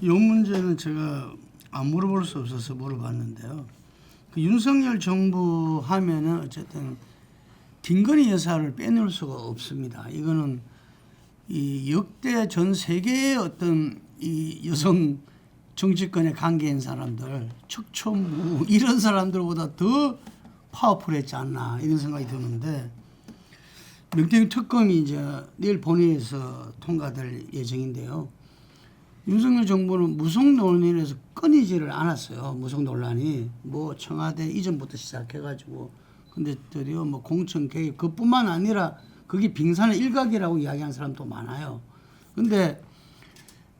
이 문제는 제가 안 물어볼 수 없어서 물어봤는데요. 그 윤석열 정부 하면은 어쨌든 김건희 여사를 빼놓을 수가 없습니다. 이거는 이 역대 전 세계의 어떤 이 여성 정치권에 관계인 사람들, 척천무 이런 사람들보다 더 파워풀했지 않나 이런 생각이 드는데 명태균 특검이 이제 내일 본회의에서 통과될 예정인데요. 윤석열 정부는 무속 논란에서 끊이지를 않았어요. 무속 논란이 뭐 청와대 이전부터 시작해가지고 근데 드디어 뭐 공천 개입 그뿐만 아니라 그게 빙산의 일각이라고 이야기하는 사람도 많아요. 근데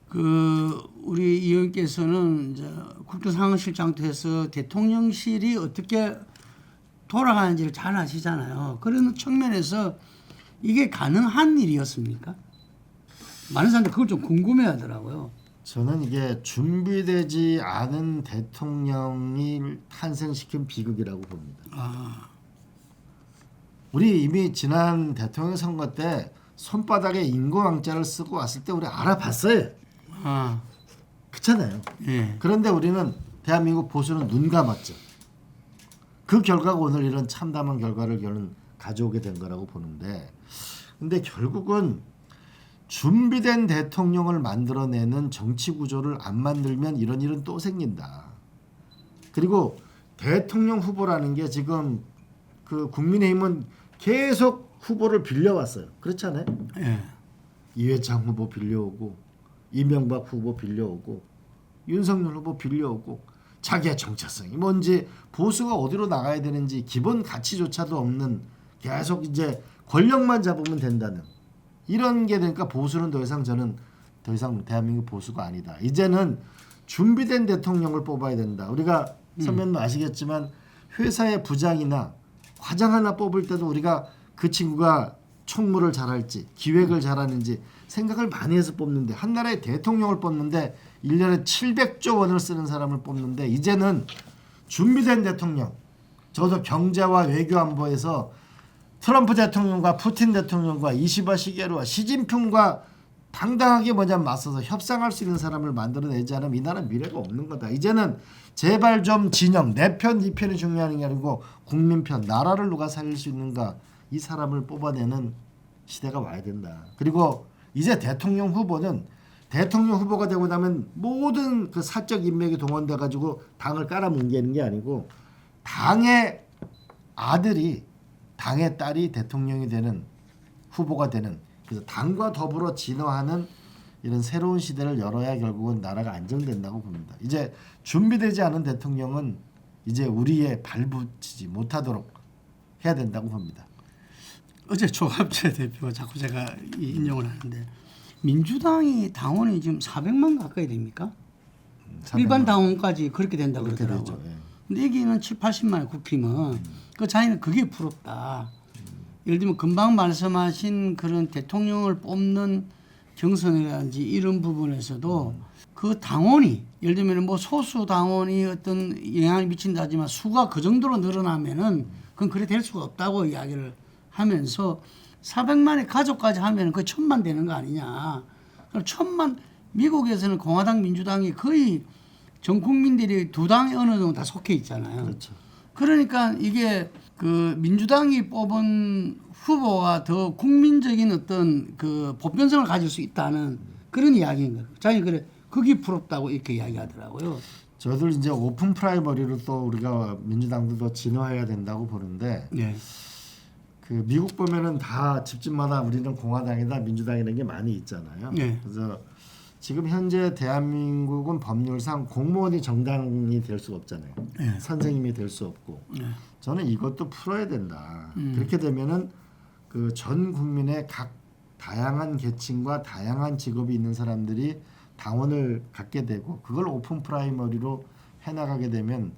그 우리 이 의원께서는 이제 국정상황실장도 해서 대통령실이 어떻게 돌아가는지를 잘 아시잖아요. 그런 측면에서 이게 가능한 일이었습니까? 많은 사람들이 그걸 좀 궁금해하더라고요. 저는 이게 준비되지 않은 대통령이 탄생시킨 비극이라고 봅니다. 우리 이미 지난 대통령 선거 때 손바닥에 인구왕자를 쓰고 왔을 때 우리 알아봤어요. 그렇잖아요. 예. 그런데 우리는 대한민국 보수는 눈 감았죠. 그 결과가 오늘 이런 참담한 결과를 저는 가져오게 된 거라고 보는데, 근데 결국은 준비된 대통령을 만들어내는 정치 구조를 안 만들면 이런 일은 또 생긴다. 그리고 대통령 후보라는 게 지금 그 국민의힘은 계속 후보를 빌려왔어요. 그렇지 않아요? 예. 이회창 후보 빌려오고 이명박 후보 빌려오고 윤석열 후보 빌려오고 자기의 정체성이 뭔지 보수가 어디로 나가야 되는지 기본 가치조차도 없는 계속 이제 권력만 잡으면 된다는 이런 게 되니까 보수는 저는 더 이상 대한민국 보수가 아니다. 이제는 준비된 대통령을 뽑아야 된다. 우리가 선배님도 아시겠지만 회사의 부장이나 과장 하나 뽑을 때도 우리가 그 친구가 총무를 잘할지 기획을 잘하는지 생각을 많이 해서 뽑는데 한 나라의 대통령을 뽑는데 1년에 700조 원을 쓰는 사람을 뽑는데 이제는 준비된 대통령 적어도 경제와 외교 안보에서 트럼프 대통령과 푸틴 대통령과 이시바 시게루와 시진핑과 당당하게 맞서서 협상할 수 있는 사람을 만들어내지 않으면 이 나라는 미래가 없는 거다. 이제는 제발 좀 진영 내 편, 네 편이 중요한 게 아니고 국민 편, 나라를 누가 살릴 수 있는가 이 사람을 뽑아내는 시대가 와야 된다. 그리고 이제 대통령 후보는 대통령 후보가 되고 나면 모든 그 사적 인맥이 동원돼 가지고 당을 깔아뭉개는 게 아니고 당의 아들이 당의 딸이 대통령이 되는 후보가 되는 그래서 당과 더불어 진화하는 이런 새로운 시대를 열어야 결국은 나라가 안정된다고 봅니다. 이제 준비되지 않은 대통령은 이제 우리의 발붙이지 못하도록 해야 된다고 봅니다. 어제 조갑재 대표가 자꾸 제가 인용을 하는데 민주당이 당원이 지금 400만 가까이 됩니까? 400만. 일반 당원까지 그렇게 된다고 그러더라고요. 예. 근데 여기는 7, 80만의 국힘은 그 자기는 그게 부럽다. 예를 들면 금방 말씀하신 그런 대통령을 뽑는 경선이라든지 이런 부분에서도 그 당원이 예를 들면 뭐 소수 당원이 어떤 영향을 미친다지만 수가 그 정도로 늘어나면은 그건 그래 될 수가 없다고 이야기를 하면서 400만의 가족까지 하면 거의 1000만 되는 거 아니냐. 그럼 1000만 미국에서는 공화당 민주당이 거의 전 국민들이 두 당에 어느 정도 다 속해 있잖아요. 그렇죠. 그러니까 이게 그 민주당이 뽑은 후보가 더 국민적인 어떤 그 보편성을 가질 수 있다는 그런 이야기인 거예요. 자기 그래 그게 부럽다고 이렇게 이야기하더라고요. 저들 이제 오픈 프라이머리로 또 우리가 민주당도 더 진화해야 된다고 보는데 네. 그 미국 보면은 다 집집마다 우리는 공화당이다 민주당이라는 게 많이 있잖아요. 네. 그래서 지금 현재 대한민국은 법률상 공무원이 정당이 될 수가 없잖아요. 네. 선생님이 될 수 없고. 네. 저는 이것도 풀어야 된다. 그렇게 되면은 그 전 국민의 각 다양한 계층과 다양한 직업이 있는 사람들이 당원을 갖게 되고 그걸 오픈 프라이머리로 해나가게 되면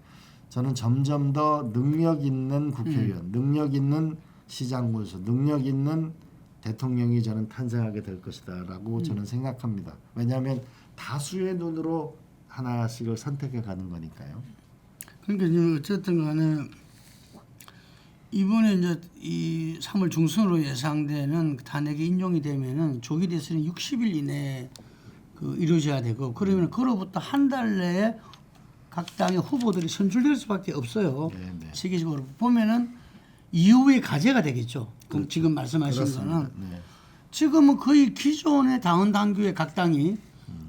저는 점점 더 능력 있는 국회의원, 능력 있는 시장 군수, 능력 있는 대통령이 저는 탄생하게 될 것이다라고 저는 생각합니다. 왜냐하면 다수의 눈으로 하나씩을 선택해 가는 거니까요. 그러니까 지금 어쨌든 간에 이번에 이제 이 3월 중순으로 예상되는 탄핵이 인용이 되면은 조기 대선이 60일 이내에 이루어져야 되고 그러면 그로부터 한 달 내에 각 당의 후보들이 선출될 수밖에 없어요. 네, 네. 시기적으로 보면은 이후의 과제가 되겠죠. 그럼 지금 말씀하신 그렇습니다. 거는 네. 지금은 거의 기존의 당원 당규의 각 당이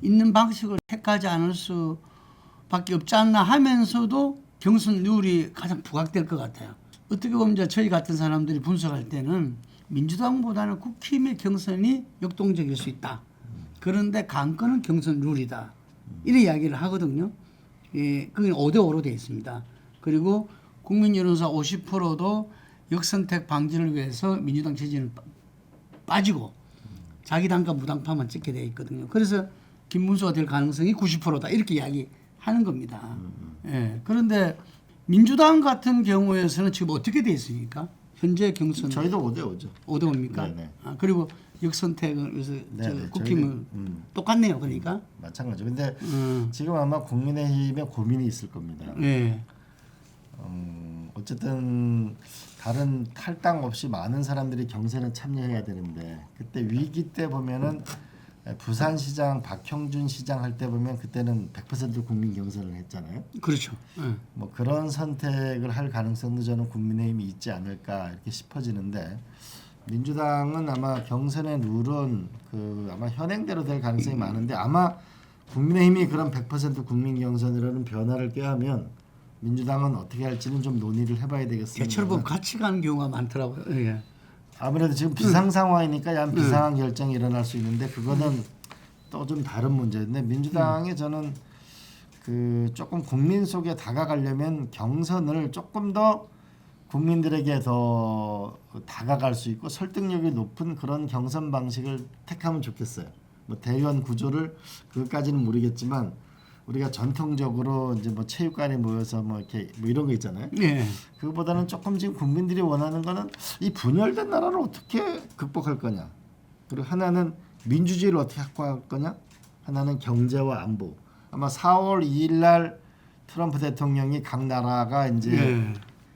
있는 방식을 택하지 않을 수밖에 없지 않나 하면서도 경선 룰이 가장 부각될 것 같아요. 어떻게 보면 이제 저희 같은 사람들이 분석할 때는 민주당보다는 국힘의 경선이 역동적일 수 있다. 그런데 강건은 경선 룰이다. 이런 이야기를 하거든요. 예, 그게 5대5로 되어 있습니다. 그리고 국민 여론조사 50%도 역선택 방지를 위해서 민주당 지지는 빠지고 자기 당과 무당파만 찍게 되어 있거든요. 그래서 김문수가 될 가능성이 90%다 이렇게 이야기하는 겁니다. 예, 그런데 민주당 같은 경우에서는 지금 어떻게 되어 있습니까? 현재 경선 저희도 5대5죠. 5대5입니까? 네네. 아, 그리고 역선택을 위해서 네네, 국힘은 저희는, 똑같네요. 그러니까. 마찬가지죠. 근데 지금 아마 국민의힘에 고민이 있을 겁니다. 예. 어쨌든 다른 탈당 없이 많은 사람들이 경선에 참여해야 되는데 그때 위기 때 보면은 부산시장 박형준 시장 할 때 보면 그때는 100% 국민 경선을 했잖아요. 그렇죠. 예. 뭐 그런 선택을 할 가능성도 저는 국민의힘이 있지 않을까 이렇게 싶어지는데 민주당은 아마 경선의 룰은 아마 현행대로 될 가능성이 많은데 아마 국민의힘이 그런 100% 국민 경선이라는 변화를 꾀하면 민주당은 어떻게 할지는 좀 논의를 해봐야 되겠습니다. 대체로 같이 가는 경우가 많더라고요. 예. 아무래도 지금 비상 상황이니까 양 비상한 결정이 일어날 수 있는데 그거는 또 좀 다른 문제인데 민주당에 저는 조금 국민 속에 다가가려면 경선을 조금 더 국민들에게 더 다가갈 수 있고 설득력이 높은 그런 경선 방식을 택하면 좋겠어요. 뭐 대의원 구조를 그것까지는 모르겠지만 우리가 전통적으로 이제 뭐 체육관에 모여서 뭐 이렇게 뭐 이런 거 있잖아요. 예. 그거보다는 조금 지금 국민들이 원하는 거는 이 분열된 나라를 어떻게 극복할 거냐. 그리고 하나는 민주주의를 어떻게 확보할 거냐. 하나는 경제와 안보. 아마 4월 2일 날 트럼프 대통령이 각 나라가 이제 예.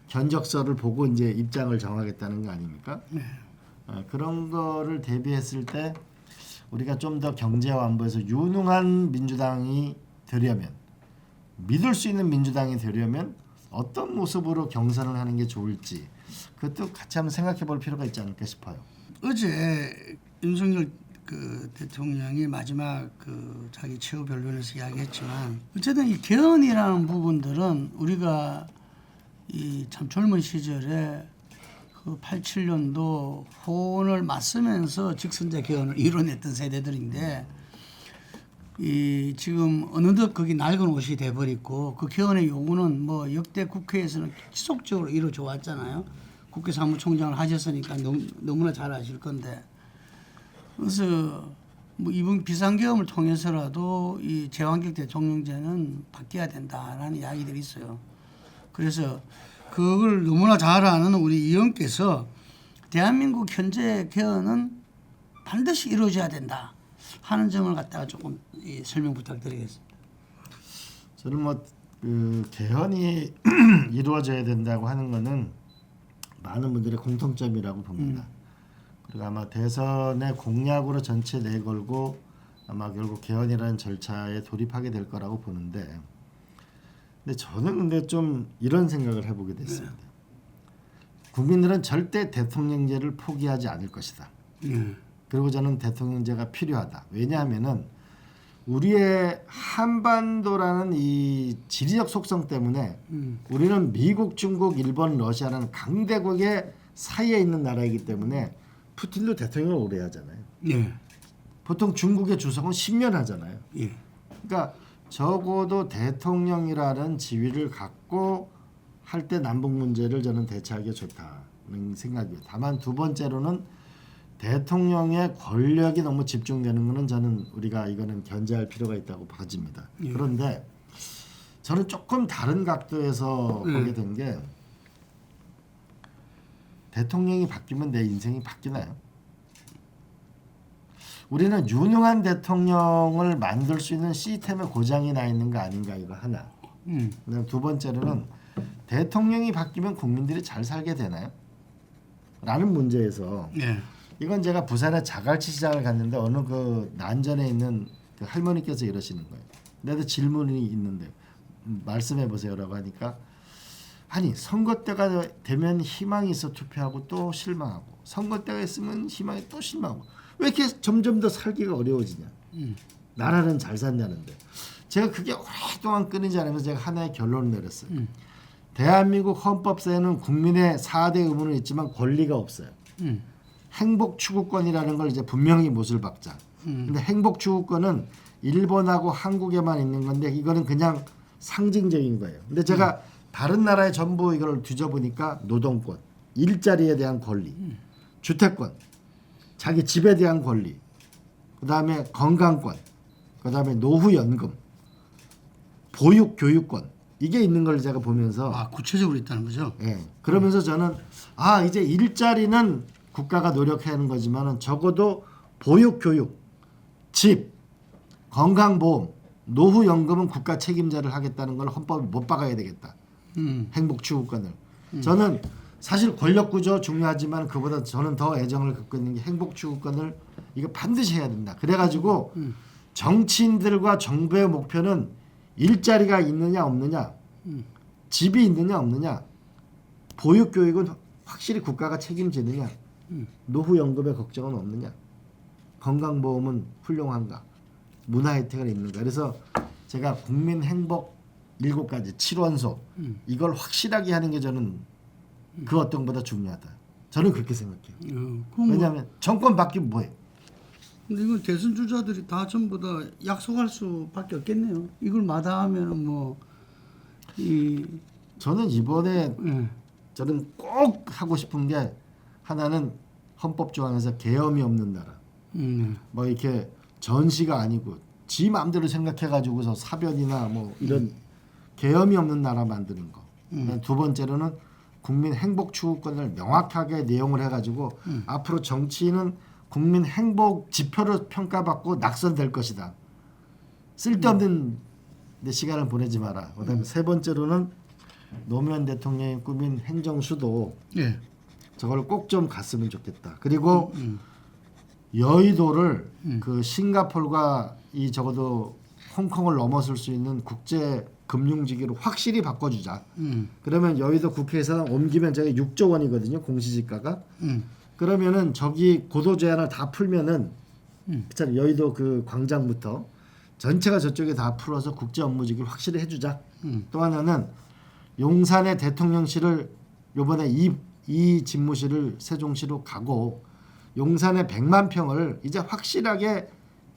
견적서를 보고 이제 입장을 정하겠다는 거 아닙니까? 네. 그런 거를 대비했을 때 우리가 좀 더 경제와 안보에서 유능한 민주당이 되려면 믿을 수 있는 민주당이 되려면 어떤 모습으로 경선을 하는 게 좋을지 그것도 같이 한번 생각해 볼 필요가 있지 않을까 싶어요. 어제 윤석열 대통령이 마지막 자기 최후 변론에서 이야기했지만 어쨌든 이 개헌이라는 부분들은 우리가 이 참 젊은 시절에 87년도 호언을 맞서면서 직선제 개헌을 이뤄냈던 세대들인데 이 지금 어느덧 거기 낡은 옷이 돼버리고 그 개헌의 요구는 뭐 역대 국회에서는 지속적으로 이루어져 왔잖아요. 국회 사무총장을 하셨으니까 너무나 잘 아실 건데 그래서 뭐 이번 비상계엄을 통해서라도 이 제왕적 대통령제는 바뀌어야 된다라는 이야기들이 있어요. 그래서 그걸 너무나 잘 아는 우리 의원께서 대한민국 현재 개헌은 반드시 이루어져야 된다 하는 점을 갖다가 조금 설명 부탁드리겠습니다. 저는 뭐 개헌이 이루어져야 된다고 하는 거는 많은 분들의 공통점이라고 봅니다. 그리고 아마 대선의 공약으로 전체 내걸고 아마 결국 개헌이라는 절차에 돌입하게 될 거라고 보는데 근데 저는 근데 좀 이런 생각을 해보게 됐습니다. 국민들은 절대 대통령제를 포기하지 않을 것이다. 그리고 저는 대통령제가 필요하다. 왜냐하면은 우리의 한반도라는 이 지리적 속성 때문에 우리는 미국, 중국, 일본, 러시아라는 강대국의 사이에 있는 나라이기 때문에 푸틴도 대통령을 오래 하잖아요. 예. 보통 중국의 주석은 10년 하잖아요. 예. 그러니까 적어도 대통령이라는 지위를 갖고 할 때 남북 문제를 저는 대처하기가 좋다는 생각이에요. 다만 두 번째로는 대통령의 권력이 너무 집중되는 것은 저는 우리가 이거는 견제할 필요가 있다고 봐집니다. 예. 그런데 저는 조금 다른 각도에서 보게 된 게 대통령이 바뀌면 내 인생이 바뀌나요? 우리는 유능한 대통령을 만들 수 있는 시스템에 고장이 나 있는 거 아닌가 이거 하나. 그다음 두 번째로는 대통령이 바뀌면 국민들이 잘 살게 되나요? 라는 문제에서 예. 이건 제가 부산의 자갈치 시장을 갔는데 어느 그 난전에 있는 그 할머니께서 이러시는 거예요. 내가 질문이 있는데 말씀해 보세요라고 하니까 아니 선거 때가 되면 희망이 있어 투표하고 또 실망하고 선거 때가 있으면 희망이 또 실망하고 왜 이렇게 점점 더 살기가 어려워지냐. 나라는 잘 산다는데 제가 그게 오랫동안 끊이지 않으면서 제가 하나의 결론을 내렸어요. 대한민국 헌법사에는 국민의 4대 의무는 있지만 권리가 없어요. 행복 추구권이라는 걸 이제 분명히 못을 박자. 근데 행복 추구권은 일본하고 한국에만 있는 건데 이거는 그냥 상징적인 거예요. 근데 제가 다른 나라에 전부 이걸 뒤져보니까 노동권, 일자리에 대한 권리, 주택권, 자기 집에 대한 권리, 그다음에 건강권, 그다음에 노후연금, 보육교육권 이게 있는 걸 제가 보면서 구체적으로 있다는 거죠. 예. 그러면서 저는 이제 일자리는 국가가 노력해야 하는 거지만은 적어도 보육교육, 집, 건강보험, 노후연금은 국가 책임자를 하겠다는 걸 헌법에 못 박아야 되겠다. 행복추구권을. 저는 사실 권력구조 중요하지만 그보다 저는 더 애정을 갖고 있는 게 행복추구권을 이거 반드시 해야 된다. 그래가지고 정치인들과 정부의 목표는 일자리가 있느냐 없느냐, 집이 있느냐 없느냐, 보육교육은 확실히 국가가 책임지느냐, 노후연금의 걱정은 없느냐, 건강보험은 훌륭한가, 문화혜택은 있는가. 그래서 제가 국민행복 7가지 7원소 이걸 확실하게 하는 게 저는 그 어떤 것보다 중요하다. 저는 그렇게 생각해요. 왜냐하면 정권 바뀌면 뭐해? 근데 이건 대선 주자들이 다 전부 다 약속할 수밖에 없겠네요. 이걸 마다하면은 저는 이번에 저는 꼭 하고 싶은 게 하나는 헌법 조항에서 계엄이 없는 나라. 뭐 이렇게 전시가 아니고 지 마음대로 생각해가지고서 사변이나 뭐 이런 계엄이 없는 나라 만드는 거. 두 번째로는 국민 행복 추구권을 명확하게 내용을 해가지고 앞으로 정치인은 국민 행복 지표로 평가받고 낙선될 것이다. 쓸데없는 내 시간을 보내지 마라. 그다음에 세 번째로는 노무현 대통령이 꾸민 행정수도 저걸 꼭 좀 갔으면 좋겠다. 그리고 여의도를 그 싱가포르가 이 적어도 홍콩을 넘어설 수 있는 국제 금융지기로 확실히 바꿔주자. 그러면 여의도 국회에서 옮기면 저게 6조 원이거든요. 공시지가가. 그러면은 저기 고도 제한을 다 풀면은 그렇잖아요. 여의도 그 광장부터 전체가 저쪽에 다 풀어서 국제 업무지기를 확실히 해주자. 또 하나는 용산의 대통령실을 요번에 이 집무실을 세종시로 가고 용산의 100만 평을 이제 확실하게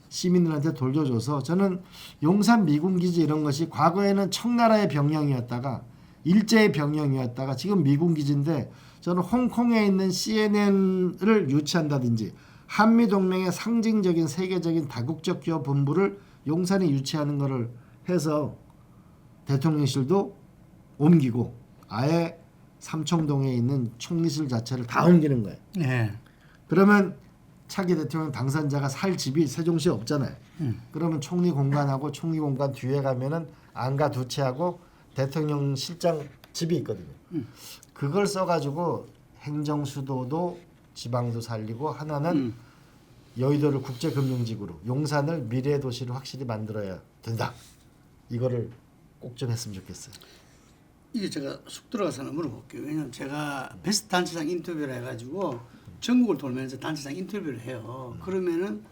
시민들한테 돌려줘서 저는 용산 미군기지 이런 것이 과거에는 청나라의 병영이었다가 일제의 병영이었다가 지금 미군기지인데 저는 홍콩에 있는 CNN을 유치한다든지 한미동맹의 상징적인 세계적인 다국적 기업 본부를 용산에 유치하는 것을 해서 대통령실도 옮기고 아예 삼청동에 있는 총리실 자체를 다 옮기는 거예요. 그러면 차기 대통령 당선자가 살 집이 세종시에 없잖아요. 그러면 총리 공간하고 총리 공간 뒤에 가면은 안가 두 채하고 대통령 실장 집이 있거든요. 그걸 써가지고 행정 수도도 지방도 살리고 하나는 여의도를 국제금융지구로 용산을 미래 도시로 확실히 만들어야 된다. 이거를 꼭 좀 했으면 좋겠어요. 이게 제가 쑥 들어가서 하나 물어볼게요. 왜냐면 제가 베스트 단체장 인터뷰를 해가지고 전국을 돌면서 단체장 인터뷰를 해요. 그러면은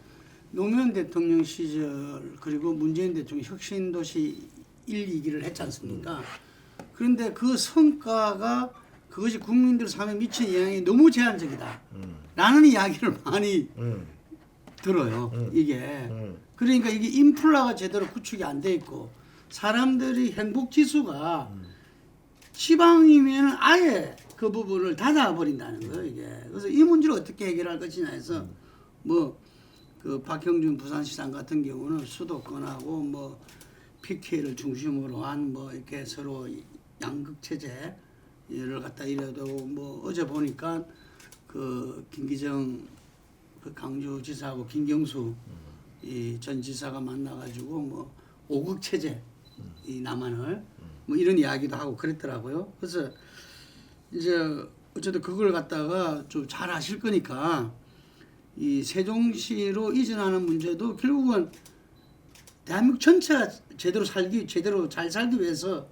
노무현 대통령 시절 그리고 문재인 대통령 혁신도시 1, 2기를 했지 않습니까? 그런데 그 성과가 그것이 국민들 삶에 미친 영향이 너무 제한적이다. 라는 이야기를 많이 들어요. 이게. 그러니까 이게 인플라가 제대로 구축이 안 돼 있고 사람들이 행복 지수가 지방이면 아예 그 부분을 닫아버린다는 거예요, 이게. 그래서 이 문제를 어떻게 해결할 것이냐 해서 그 박형준 부산시장 같은 경우는 수도권하고 PK를 중심으로 한 이렇게 서로 양극 체제를 갖다 이래도 어제 보니까 그 김기정 그 강주지사하고 김경수 이 전 지사가 만나가지고 5극 체제 이 남한을 이런 이야기도 하고 그랬더라고요. 그래서 이제 어쨌든 그걸 갖다가 좀 잘 아실 거니까 이 세종시로 이전하는 문제도 결국은 대한민국 전체가 제대로 잘 살기 위해서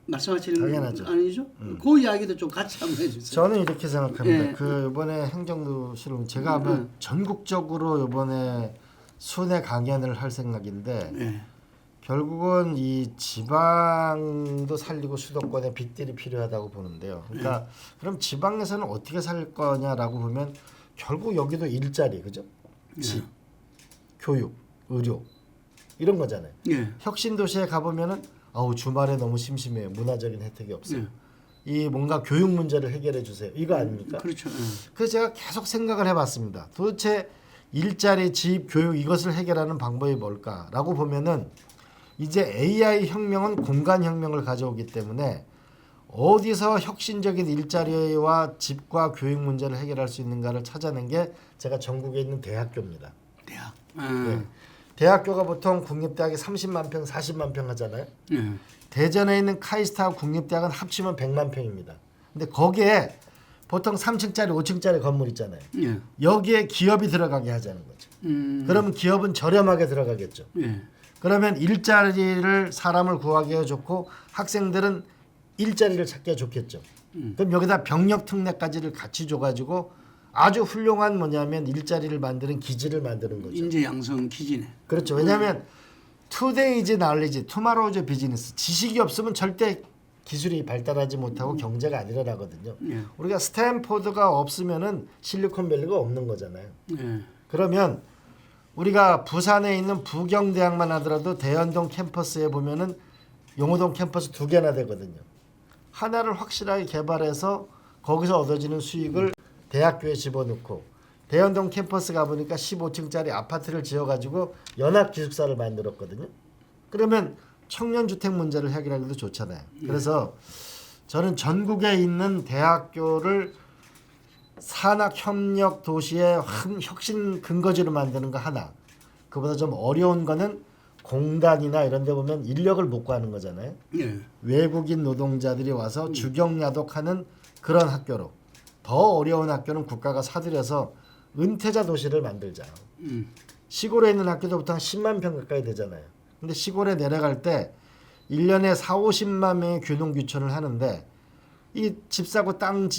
말씀하시는 당연하죠. 거 아니죠? 그 이야기도 좀 같이 한번 해주세요. 저는 이렇게 생각합니다. 예. 그 이번에 행정도시를 제가 아마 전국적으로 이번에 순회 강연을 할 생각인데 예. 결국은 이 지방도 살리고 수도권에 빅딜이 필요하다고 보는데요. 그러니까 그럼 지방에서는 어떻게 살 거냐라고 보면 결국 여기도 일자리, 그죠? 집, 교육, 의료 이런 거잖아요. 예. 혁신 도시에 가보면은 아우 주말에 너무 심심해요. 문화적인 혜택이 없어요. 이 뭔가 교육 문제를 해결해 주세요. 이거 아닙니까? 그렇죠. 예. 그래서 제가 계속 생각을 해봤습니다. 도대체 일자리, 집, 교육 이것을 해결하는 방법이 뭘까라고 보면은 이제 AI 혁명은 공간 혁명을 가져오기 때문에 어디서 혁신적인 일자리와 집과 교육 문제를 해결할 수 있는가를 찾아낸 게 제가 전국에 있는 대학교입니다. 대학. 네. 대학교가 보통 국립대학이 30만 평, 40만 평 하잖아요. 예. 대전에 있는 카이스트하고 국립대학은 합치면 100만 평입니다. 근데 거기에 보통 3층짜리, 5층짜리 건물 있잖아요. 예. 여기에 기업이 들어가게 하자는 거죠. 그러면 기업은 저렴하게 들어가겠죠. 예. 그러면 일자리를 사람을 구하기 좋고 학생들은 일자리를 찾기가 좋겠죠. 그럼 여기다 병력 특례까지를 같이 줘가지고 아주 훌륭한 뭐냐면 일자리를 만드는 기지를 만드는 거죠. 인재 양성 기지네. 그렇죠. 왜냐하면 today is knowledge, tomorrow is business. 지식이 없으면 절대 기술이 발달하지 못하고 경제가 안 일어나거든요. 예. 우리가 스탠포드가 없으면은 실리콘밸리가 없는 거잖아요. 예. 그러면 우리가 부산에 있는 부경대학만 하더라도 대연동 캠퍼스에 보면은 용호동 캠퍼스 2개나 되거든요. 하나를 확실하게 개발해서 거기서 얻어지는 수익을 대학교에 집어넣고 대연동 캠퍼스 가보니까 15층짜리 아파트를 지어가지고 연합기숙사를 만들었거든요. 그러면 청년주택 문제를 해결하기도 좋잖아요. 그래서 저는 전국에 있는 대학교를 산학협력 도시의 혁신 근거지로 만드는 거 하나. 그보다 좀 어려운 거는 공단이나 이런 데 보면 인력을 못 구하는 거잖아요. 예. 외국인 노동자들이 와서 주경야독하는 그런 학교로. 더 어려운 학교는 국가가 사들여서 은퇴자 도시를 만들자. 시골에 있는 학교도 보통 10만 평 가까이 되잖아요. 근데 시골에 내려갈 때 1년에 4, 50만 명의 귀농귀촌을 하는데 이 집 사고 땅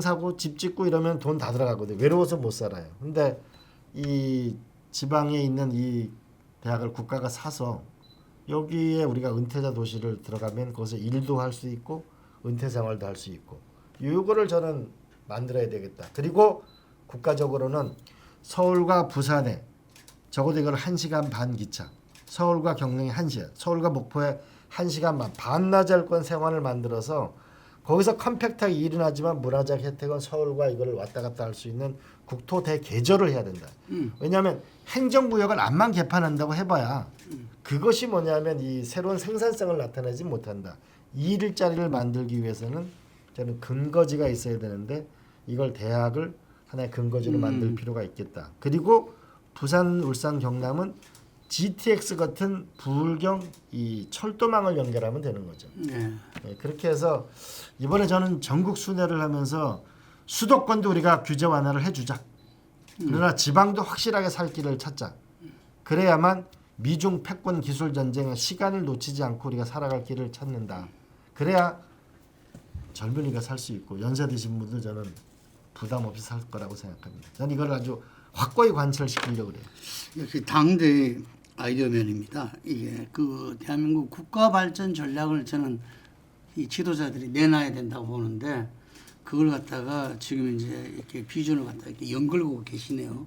사고 집 짓고 이러면 돈 다 들어가거든요. 외로워서 못 살아요. 근데 이 지방에 있는 이 대학을 국가가 사서 여기에 우리가 은퇴자 도시를 들어가면 거기서 일도 할 수 있고 은퇴 생활도 할 수 있고 이거를 저는 만들어야 되겠다. 그리고 국가적으로는 서울과 부산에 적어도 이걸 1시간 반 기차, 서울과 경릉에 1시간, 서울과 목포에 1시간 반 반나절권 생활을 만들어서 거기서 컴팩트하게 일은 하지만 문화적 혜택은 서울과 이거를 왔다 갔다 할 수 있는 국토 대개조를 해야 된다. 왜냐하면 행정구역을 암만 개판한다고 해봐야 그것이 뭐냐면 이 새로운 생산성을 나타내지 못한다. 이 일자리를 만들기 위해서는 저는 근거지가 있어야 되는데 이걸 대학을 하나의 근거지로 만들 필요가 있겠다. 그리고 부산, 울산, 경남은 GTX 같은 부울경 이 철도망을 연결하면 되는 거죠. 예. 네, 그렇게 해서 이번에 저는 전국 순회를 하면서 수도권도 우리가 규제 완화를 해주자. 그러나 지방도 확실하게 살 길을 찾자. 그래야만 미중 패권 기술 전쟁의 시간을 놓치지 않고 우리가 살아갈 길을 찾는다. 그래야 젊은이가 살 수 있고 연세 드신 분도 저는 부담 없이 살 거라고 생각합니다. 저는 이걸 아주 확고히 관철시키려고 그래요. 역시 당대 아이디어맨입니다. 이게 그 대한민국 국가 발전 전략을 저는 이 지도자들이 내놔야 된다고 보는데 그걸 갖다가 지금 이제 이렇게 비전을 갖다 이렇게 연걸고 계시네요.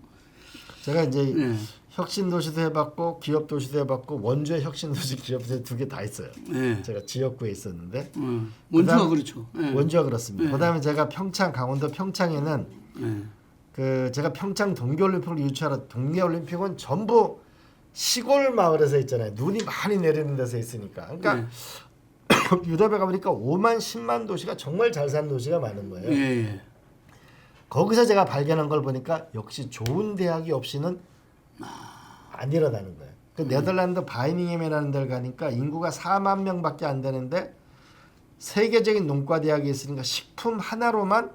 제가 이제 네. 혁신도시도 해봤고 기업도시도 해봤고 원주의 혁신도시 기업도시 2개 다 있어요. 네. 제가 지역구에 있었는데 원주가 그렇죠. 네. 원주가 그렇습니다. 네. 그다음에 제가 평창 강원도 평창에는 네. 그 제가 평창 동계올림픽을 유치하러 동계올림픽은 전부 시골 마을에서 있잖아요. 눈이 많이 내리는 데서 있으니까. 그러니까 네. 유럽에 가보니까 5만 10만 도시가 정말 잘 사는 도시가 많은 거예요. 예. 거기서 제가 발견한 걸 보니까 역시 좋은 대학이 없이는 안 일어나는 거예요. 그 네덜란드 바이닝햄이라는 데를 가니까 인구가 4만 명밖에 안 되는데 세계적인 농과 대학이 있으니까 식품 하나로만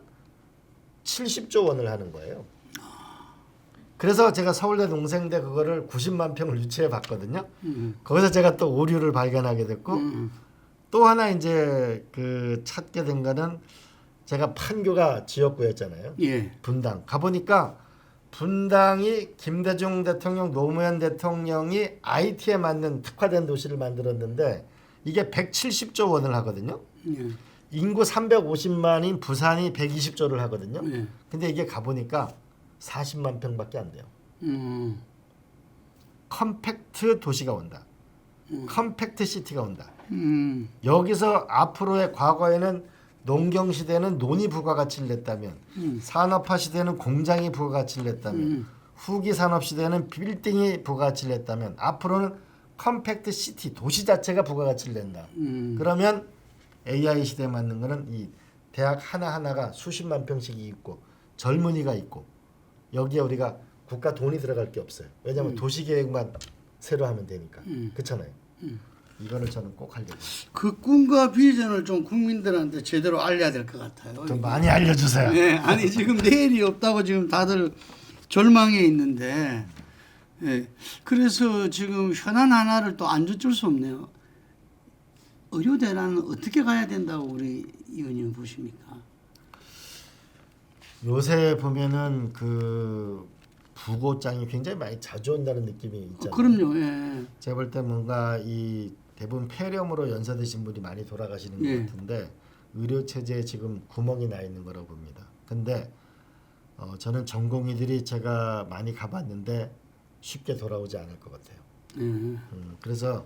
70조 원을 하는 거예요. 그래서 제가 서울대 농생대 그거를 90만 평을 유치해 봤거든요. 거기서 제가 또 오류를 발견하게 됐고 또 하나 이제 그 찾게 된 거는 제가 판교가 지역구였잖아요. 예. 분당 가보니까 분당이 김대중 대통령, 노무현 대통령이 IT에 맞는 특화된 도시를 만들었는데 이게 170조 원을 하거든요. 예. 인구 350만인 부산이 120조를 하거든요. 예. 근데 이게 가보니까 40만 평밖에 안 돼요. 컴팩트 도시가 온다. 컴팩트 시티가 온다. 여기서 앞으로의 과거에는 농경 시대는 논이 부가가치를 냈다면 산업화 시대는 공장이 부가가치를 냈다면 후기 산업 시대는 빌딩이 부가가치를 냈다면 앞으로는 컴팩트 시티 도시 자체가 부가가치를 낸다. 그러면 AI 시대에 맞는 거는 이 대학 하나하나가 수십만 평씩이 있고 젊은이가 있고 여기에 우리가 국가 돈이 들어갈 게 없어요. 왜냐하면 도시계획만 새로 하면 되니까. 그렇잖아요. 이거를 저는 꼭 하려고. 그 꿈과 비전을 좀 국민들한테 제대로 알려야 될 것 같아요. 좀 많이 알려주세요. 네, 아니 지금 내일이 없다고 지금 다들 절망해 있는데, 예, 그래서 지금 현안 하나를 또 안 줄 수 없네요. 의료대란은 어떻게 가야 된다고 우리 의원님 보십니까? 요새 보면은 그 부고장이 굉장히 많이 자주 온다는 느낌이 있잖아요. 그럼요. 예. 제가 볼 때 뭔가 이 대부분 폐렴으로 연사되신 분이 많이 돌아가시는 예. 것 같은데 의료 체제에 지금 구멍이 나 있는 거라고 봅니다. 근데 저는 전공의들이 제가 많이 가봤는데 쉽게 돌아오지 않을 것 같아요. 그래서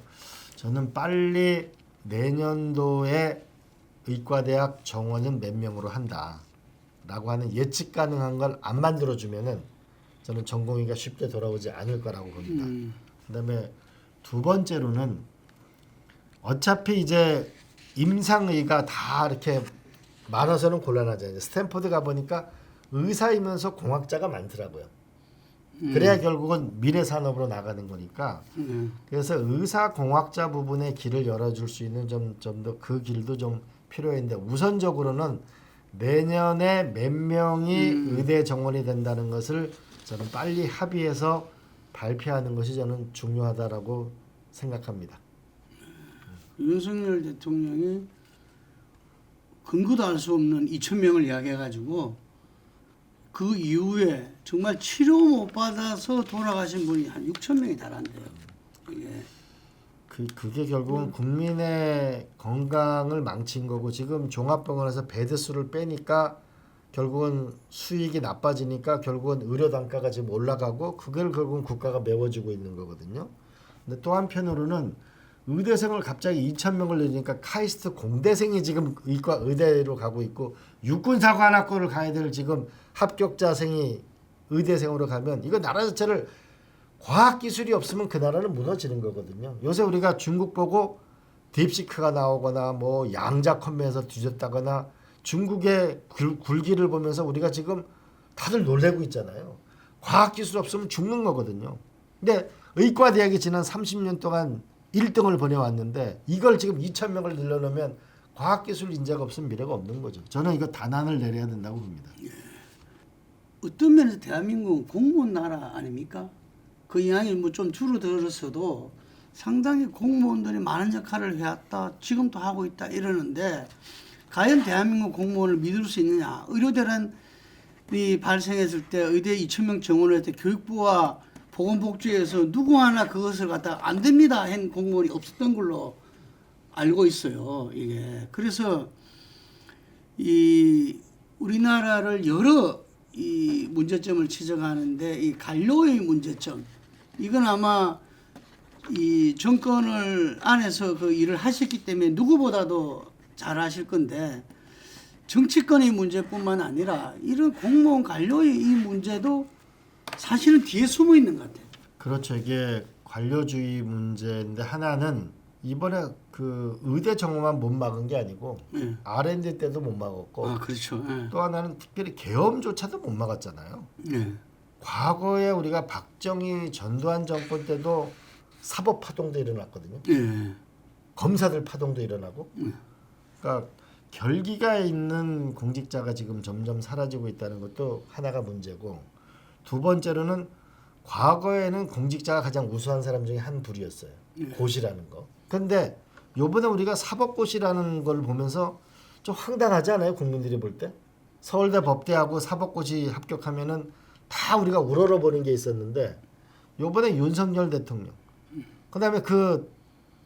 저는 빨리 내년도에 의과대학 정원은 몇 명으로 한다라고 하는 예측 가능한 걸 안 만들어주면은 저는 전공의가 쉽게 돌아오지 않을 거라고 봅니다. 그다음에 두 번째로는 어차피 이제 임상의가 다 이렇게 많아서는 곤란하잖아요. 스탠포드 가보니까 의사이면서 공학자가 많더라고요. 그래야 결국은 미래 산업으로 나가는 거니까. 그래서 의사 공학자 부분의 길을 열어줄 수 있는 좀 더 그 길도 좀 필요했는데 우선적으로는 내년에 몇 명이 의대 정원이 된다는 것을 저는 빨리 합의해서 발표하는 것이 저는 중요하다라고 생각합니다. 윤석열 대통령이 근거도 알 수 없는 2,000명을 이야기해가지고 그 이후에 정말 치료 못 받아서 돌아가신 분이 한 6,000명이 달한대요. 이게. 그게 결국은 국민의 건강을 망친 거고 지금 종합병원에서 베드 수를 빼니까 결국은 수익이 나빠지니까 결국은 의료 단가가 지금 올라가고 그걸 결국은 국가가 메워주고 있는 거거든요. 근데 또 한편으로는 의대생을 갑자기 2,000명을 내니까 카이스트 공대생이 지금 의대로 가고 있고 육군사관학교를 가야 될 지금 합격자생이 의대생으로 가면 이거 나라 자체를 과학기술이 없으면 그 나라는 무너지는 거거든요. 요새 우리가 중국 보고 딥시크가 나오거나 뭐 양자 컴퓨터에서 뒤졌다거나 중국의 굴기를 보면서 우리가 지금 다들 놀래고 있잖아요. 과학기술 없으면 죽는 거거든요. 근데 의과대학이 지난 30년 동안 1등을 보내왔는데 이걸 지금 2,000명을 늘려놓으면 과학기술 인재가 없으면 미래가 없는 거죠. 저는 이거 단안을 내려야 된다고 봅니다. 어떤 면에서 대한민국은 공무원 나라 아닙니까? 그 이양이 뭐 좀 줄어들었어도 상당히 공무원들이 많은 역할을 해왔다. 지금도 하고 있다 이러는데 과연 대한민국 공무원을 믿을 수 있느냐. 의료대란이 발생했을 때 의대 2,000명 정원을 할 때 교육부와 보건복지에서 누구 하나 그것을 갖다가 안 됩니다 한 공무원이 없었던 걸로 알고 있어요. 이게 그래서 이 우리나라를 여러 이 문제점을 지적하는데 이 관료의 문제점 이건 아마 이 정권을 안에서 그 일을 하셨기 때문에 누구보다도 잘 하실 건데 정치권의 문제뿐만 아니라 이런 공무원 관료의 이 문제도 사실은 뒤에 숨어 있는 것 같아요. 그렇죠. 이게 관료주의 문제인데 하나는 이번에 그 의대 정원만 못 막은 게 아니고 R&D 때도 못 막았고 아 그렇죠. 또 하나는 특별히 계엄조차도 못 막았잖아요. 예. 과거에 우리가 박정희 전두환 정권 때도 사법 파동도 일어났거든요. 예. 검사들 파동도 일어나고. 그러니까 결기가 있는 공직자가 지금 점점 사라지고 있다는 것도 하나가 문제고 두 번째로는 과거에는 공직자가 가장 우수한 사람 중에 한 부류였어요. 고시라는 거. 근데 요번에 우리가 사법고시라는 걸 보면서 좀 황당하지 않아요? 국민들이 볼 때? 서울대 법대하고 사법고시 합격하면은 다 우리가 우러러보는 게 있었는데 요번에 윤석열 대통령 그다음에 그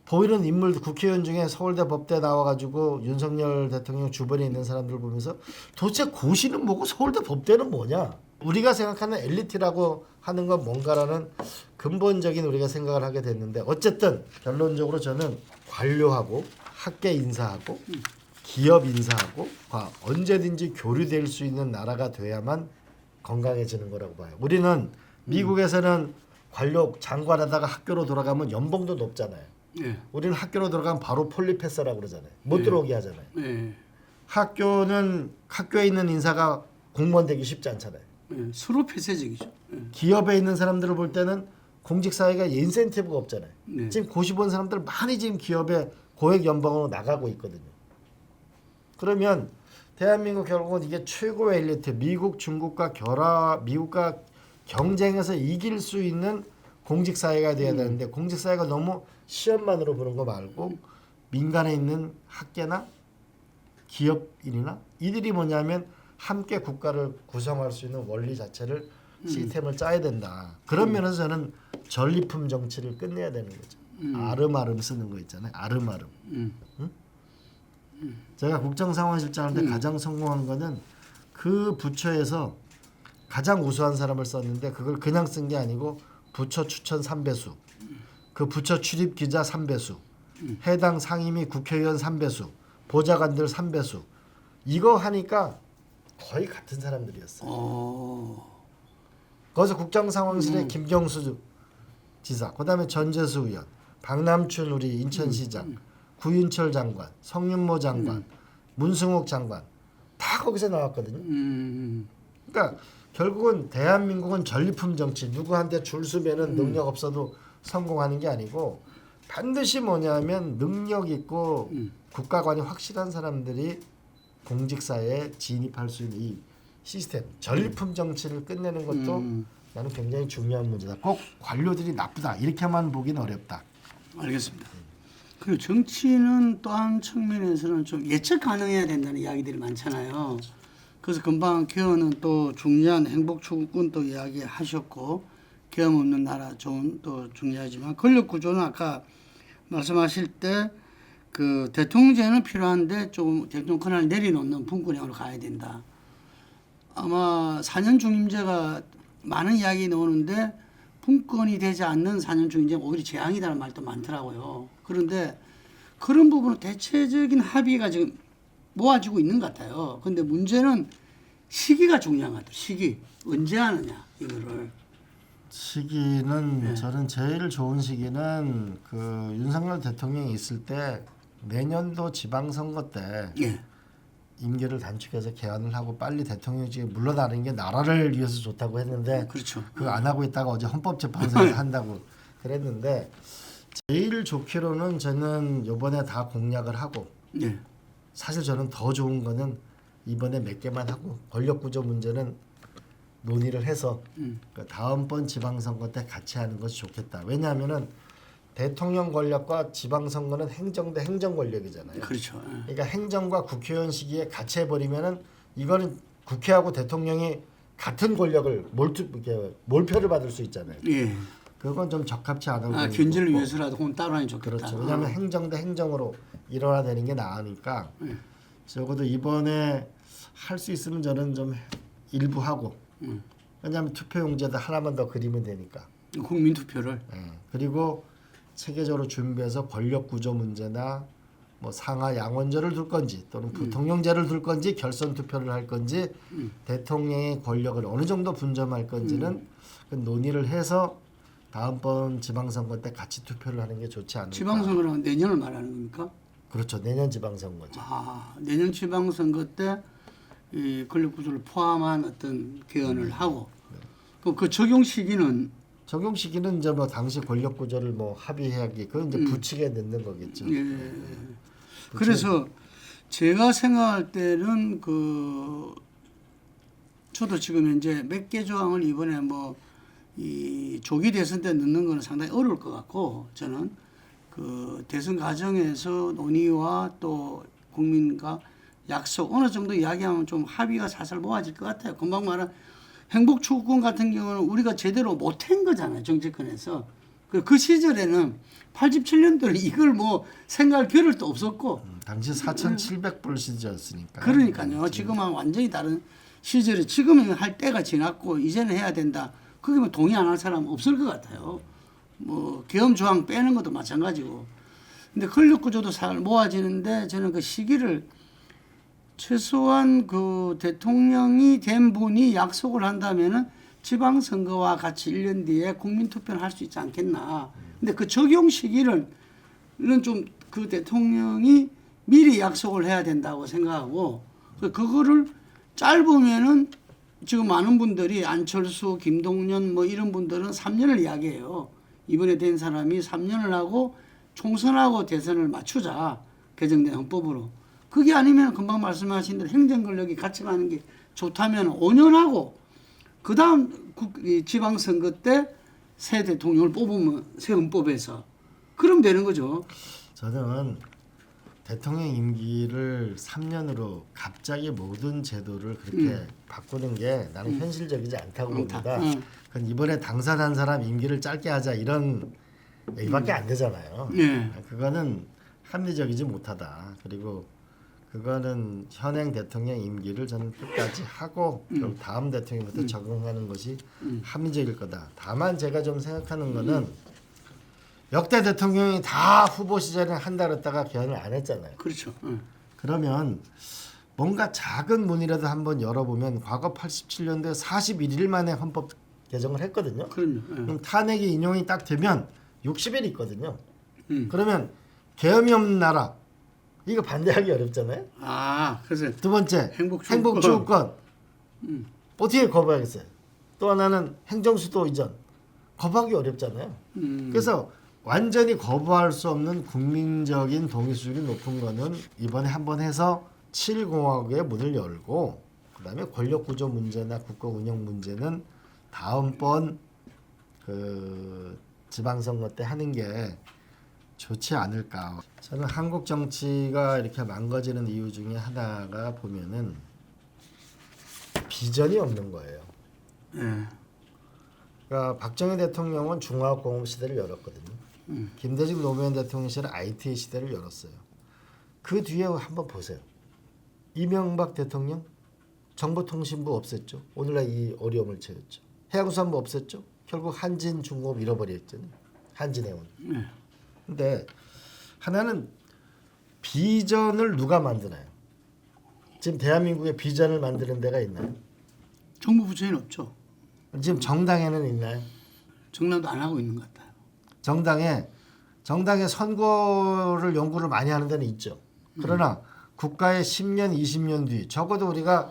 보이는 인물 국회의원 중에 서울대 법대 나와가지고 윤석열 대통령 주변에 있는 사람들 보면서 도대체 고시는 뭐고 서울대 법대는 뭐냐? 우리가 생각하는 엘리트라고 하는 건 뭔가라는 근본적인 우리가 생각을 하게 됐는데 어쨌든 결론적으로 저는 관료하고 학계 인사하고 기업 인사하고 언제든지 교류될 수 있는 나라가 돼야만 건강해지는 거라고 봐요. 우리는 미국에서는 관료 장관하다가 학교로 돌아가면 연봉도 높잖아요. 예. 우리는 학교로 들어가면 바로 폴리패스라고 그러잖아요. 못 들어오게 하잖아요. 예. 학교에 있는 인사가 공무원 되기 쉽지 않잖아요. 예. 서로 폐쇄적이죠. 예. 기업에 있는 사람들을 볼 때는 공직사회가 인센티브가 없잖아요. 네. 지금 고시 본 사람들 많이 지금 기업에 고액 연봉으로 나가고 있거든요. 그러면 대한민국 결국은 이게 최고의 엘리트 미국과 경쟁해서 이길 수 있는 공직사회가 돼야 되는데 공직사회가 너무 시험만으로 보는 거 말고 민간에 있는 학계나 기업인이나 이들이 뭐냐면 함께 국가를 구성할 수 있는 원리 자체를 시스템을 짜야 된다. 그런 면에서 저는 전리품 정치를 끝내야 되는 거죠. 아름아름 쓰는 거 있잖아요. 아름아름. 응? 제가 국정상황실장 할 때 가장 성공한 거는 그 부처에서 가장 우수한 사람을 썼는데 그걸 그냥 쓴 게 아니고 부처 추천 3배수, 그 부처 출입 기자 3배수, 해당 상임위 국회의원 3배수, 보좌관들 3배수 이거 하니까 거의 같은 사람들이었어요. 거기서 국정상황실에 김경수 지사, 그다음에 전재수 의원, 박남춘 우리 인천시장, 구윤철 장관, 성윤모 장관, 문승욱 장관 다 거기서 나왔거든요. 그러니까 결국은 대한민국은 전리품 정치 누구한테 줄 서면은 능력 없어도 성공하는 게 아니고 반드시 뭐냐면 능력 있고 국가관이 확실한 사람들이 공직사회에 진입할 수 있는 이 시스템 전리품 정치를 끝내는 것도 나는 굉장히 중요한 문제다. 꼭 관료들이 나쁘다 이렇게만 보기는 어렵다. 알겠습니다. 그리고 정치는 또 한 측면에서는 좀 예측 가능해야 된다는 이야기들이 많잖아요. 그래서 금방 개헌은 또 중요한 행복 추구권 또 이야기하셨고 계엄 없는 나라 좋은 또 중요하지만 권력 구조는 아까 말씀하실 때 그 대통령제는 필요한데 좀 대통령 권한을 내려놓는 분권형으로 가야 된다. 아마 4년 중임제가 많은 이야기 나오는데 분권이 되지 않는 4년 중임제가 오히려 재앙이라는 말도 많더라고요. 그런데 그런 부분은 대체적인 합의가 지금 모아지고 있는 것 같아요. 근데 문제는 시기가 중요한 것 같아요. 시기. 언제 하느냐, 이거를. 시기는 저는 제일 좋은 시기는 그 윤석열 대통령이 있을 때 내년도 지방선거 때 임기를 단축해서 개헌을 하고 빨리 대통령직에 물러나는 게 나라를 위해서 좋다고 했는데 그렇죠. 그거 안 하고 있다가 어제 헌법재판소에서 한다고 그랬는데 제일 좋기로는 저는 이번에 다 공약을 하고 사실 저는 더 좋은 거는 이번에 몇 개만 하고 권력구조 문제는 논의를 해서 그 다음번 지방선거 때 같이 하는 것이 좋겠다. 왜냐하면은 대통령 권력과 지방선거는 행정 대 행정 권력이잖아요. 그렇죠. 그러니까 행정과 국회의원 시기에 같이 해버리면은 이거는 국회하고 대통령이 같은 권력을 몰표를 받을 수 있잖아요. 예. 그건 좀 적합치 않은 거고. 견제를 위해서라도 그건 따로 하면 좋겠다. 그렇죠. 왜냐하면 행정 대 행정으로 일어나되는 게 나으니까 적어도 이번에 할 수 있으면 저는 좀 일부 하고 왜냐하면 투표용지에다 하나만 더 그리면 되니까. 국민투표를. 그리고 체계적으로 준비해서 권력구조 문제나 뭐 상하 양원제를 둘 건지 또는 부통령제를 둘 건지 결선 투표를 할 건지 대통령의 권력을 어느 정도 분점할 건지는 그 논의를 해서 다음번 지방선거 때 같이 투표를 하는 게 좋지 않을까. 지방선거는 내년을 말하는 겁니까? 그렇죠. 내년 지방선거죠. 내년 지방선거 때 이 권력구조를 포함한 어떤 개헌을 하고 그 적용 시기는 적용 시기는 이제 뭐 당시 권력구조를 뭐 합의하기 그건 이제 부칙에 넣는 거겠죠. 예. 그래서 제가 생각할 때는 그 저도 지금 현재 몇 개 조항을 이번에 뭐 이 조기 대선 때 넣는 거는 상당히 어려울 것 같고 저는 그 대선 과정에서 논의와 또 국민과 약속 어느 정도 이야기하면 좀 합의가 살살 모아질 것 같아요. 금방 말한 행복추구권 같은 경우는 우리가 제대로 못한 거잖아요. 정치권에서. 그 시절에는 87년도에 이걸 뭐 생각할 겨를도 없었고. 당시 4,700불 시절이었으니까. 그러니까요. 지금은 완전히 다른 시절에 지금은 할 때가 지났고 이제는 해야 된다. 그게 뭐 동의 안 할 사람 없을 것 같아요. 뭐 계엄 조항 빼는 것도 마찬가지고. 근데 권력 구조도 잘 모아지는데 저는 그 시기를 최소한 그 대통령이 된 분이 약속을 한다면은 지방선거와 같이 1년 뒤에 국민투표를 할 수 있지 않겠나. 근데 그 적용 시기는 좀 그 대통령이 미리 약속을 해야 된다고 생각하고 그거를 짧으면은 지금 많은 분들이 안철수, 김동연 뭐 이런 분들은 3년을 이야기해요. 이번에 된 사람이 3년을 하고 총선하고 대선을 맞추자. 개정된 헌법으로. 그게 아니면 금방 말씀하신 대로 행정권력이 같이 가는 게 좋다면 5년 하고 그 다음 지방선거 때 새 대통령을 뽑으면 새 헌법에서 그럼 되는 거죠. 저는 대통령 임기를 3년으로 갑자기 모든 제도를 그렇게 바꾸는 게 나는 현실적이지 않다고 봅니다. 그건 이번에 당선한 사람 임기를 짧게 하자 이런 얘기밖에 안 되잖아요. 그거는 합리적이지 못하다. 그리고 그거는 현행 대통령 임기를 저는 끝까지 하고 결국 다음 대통령부터 적응하는 것이 합리적일 거다. 다만 제가 좀 생각하는 거는 역대 대통령이 다 후보 시절에 한다 그랬다가 개헌을 안 했잖아요. 그렇죠. 그러면 뭔가 작은 문이라도 한번 열어보면 과거 87년도에 41일 만에 헌법 개정을 했거든요. 그럼 탄핵이 인용이 딱 되면 60일 있거든요. 그러면 계엄이 없는 나라 이거 반대하기 어렵잖아요. 그래서 두 번째 행복추구권 어떻게 거부하겠어요? 또 하나는 행정수도 이전 거부하기 어렵잖아요. 그래서 완전히 거부할 수 없는 국민적인 동의 수준이 높은 거는 이번에 한번 해서 7공화국의 문을 열고 그다음에 권력구조 문제나 국가 운영 문제는 다음번 그 지방선거 때 하는 게 좋지 않을까. 저는 한국 정치가 이렇게 망가지는 이유 중에 하나가 보면은 비전이 없는 거예요. 그러니까 박정희 대통령은 중화공업 시대를 열었거든요. 김대중 노무현 대통령 시절에 IT 시대를 열었어요. 그 뒤에 한번 보세요. 이명박 대통령 정보통신부 없앴죠. 오늘날 이 어려움을 채웠죠. 해양수산부 없앴죠. 결국 한진중공업 잃어버렸잖아요. 한진해운. 근데 하나는 비전을 누가 만드나요? 지금 대한민국의 비전을 만드는 데가 있나요? 정부 부처에는 없죠. 지금 정당에는 있나요? 정당도 안 하고 있는 것 같아요. 정당에 선거를 연구를 많이 하는 데는 있죠. 그러나 국가의 10년, 20년 뒤 적어도 우리가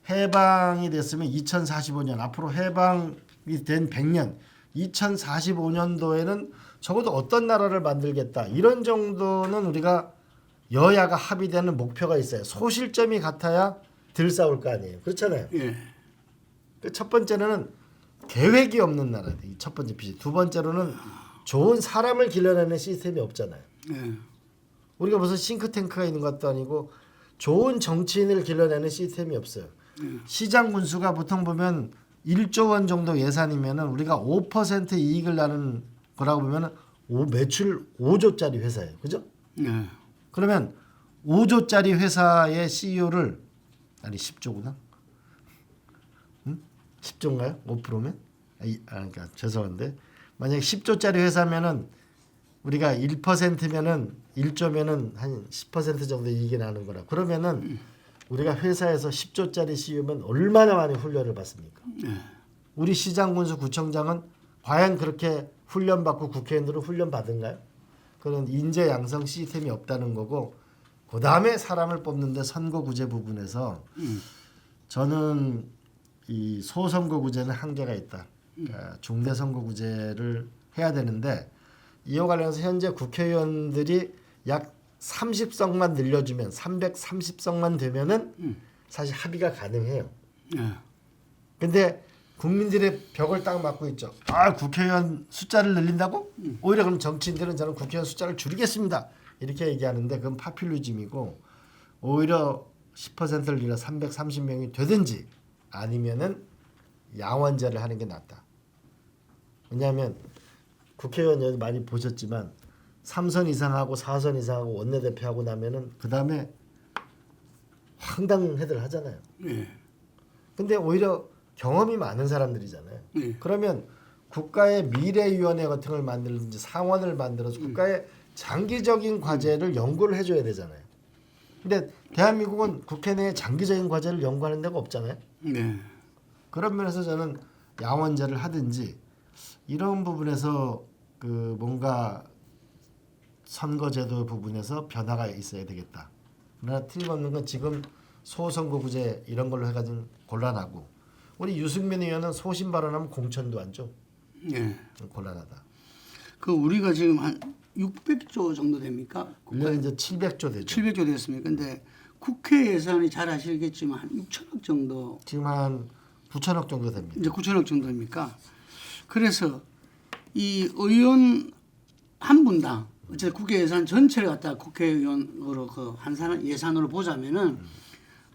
해방이 됐으면 2045년 앞으로 해방이 된 100년 2045년도에는 적어도 어떤 나라를 만들겠다 이런 정도는 우리가 여야가 합의되는 목표가 있어요. 소실점이 같아야 덜 싸울 거 아니에요. 그렇잖아요. 그 첫 번째는 계획이 없는 나라. 첫 번째 비전. 두 번째로는 좋은 사람을 길러내는 시스템이 없잖아요. 우리가 무슨 싱크탱크가 있는 것도 아니고 좋은 정치인을 길러내는 시스템이 없어요. 시장 군수가 보통 보면 1조 원 정도 예산이면은 우리가 5% 이익을 나는 거라고 보면은 매출 5조짜리 회사예요. 그죠? 그러면 5조짜리 회사의 CEO를 아니 10조구나. 10조인가요? 5%면? 그러니까 죄송한데 만약 10조짜리 회사면은 우리가 1%면은 1조면은 한 10% 정도 이익이 나는 거라. 그러면은 우리가 회사에서 10조짜리 CEO면 얼마나 많이 훈련을 받습니까? 우리 시장군수 구청장은 과연 그렇게 훈련받고 국회의원들은 훈련 받은가요? 그런 인재 양성 시스템이 없다는 거고 그 다음에 사람을 뽑는데 선거구제 부분에서 저는 이 소선거구제는 한계가 있다. 그러니까 중대선거구제를 해야 되는데 이와 관련해서 현재 국회의원들이 약 30석만 늘려주면 330석만 되면은 사실 합의가 가능해요. 근데 국민들의 벽을 딱 막고 있죠. 아, 국회의원 숫자를 늘린다고? 오히려 그럼 정치인들은 저는 국회의원 숫자를 줄이겠습니다. 이렇게 얘기하는데 그건 파퓰리즘이고 오히려 10%를 늘려 330명이 되든지 아니면은 양원제를 하는 게 낫다. 왜냐하면 국회의원 여기 많이 보셨지만 3선 이상하고 4선 이상하고 원내대표하고 나면은 그 다음에 황당해들 하잖아요. 예. 근데 오히려 경험이 많은 사람들이잖아요. 예. 그러면 국가의 미래위원회 같은 걸 만들든지 상원을 만들어서 국가의 장기적인 과제를 연구를 해줘야 되잖아요. 근데 대한민국은 국회 내에 장기적인 과제를 연구하는 데가 없잖아요. 네. 그런 면에서 저는 양원제를 하든지 이런 부분에서 그 뭔가 선거제도 부분에서 변화가 있어야 되겠다. 그러나 틀림없는 건 지금 소선거구제 이런 걸로 해가지고 곤란하고 우리 유승민 의원은 소신 발언하면 공천도 안 줘. 예. 곤란하다. 그 우리가 지금 한 600조 정도 됩니까? 1년에 이제 700조 되죠. 700조 됐습니까? 근데 국회 예산이 잘 아시겠지만 한 6천억 정도, 지금 한 9천억 정도 됩니다. 이제 9천억 정도입니까? 그래서 이 의원 한 분당 어쨌든 국회 예산 전체를 갖다 국회의원으로 그 한 사람 예산으로 보자면은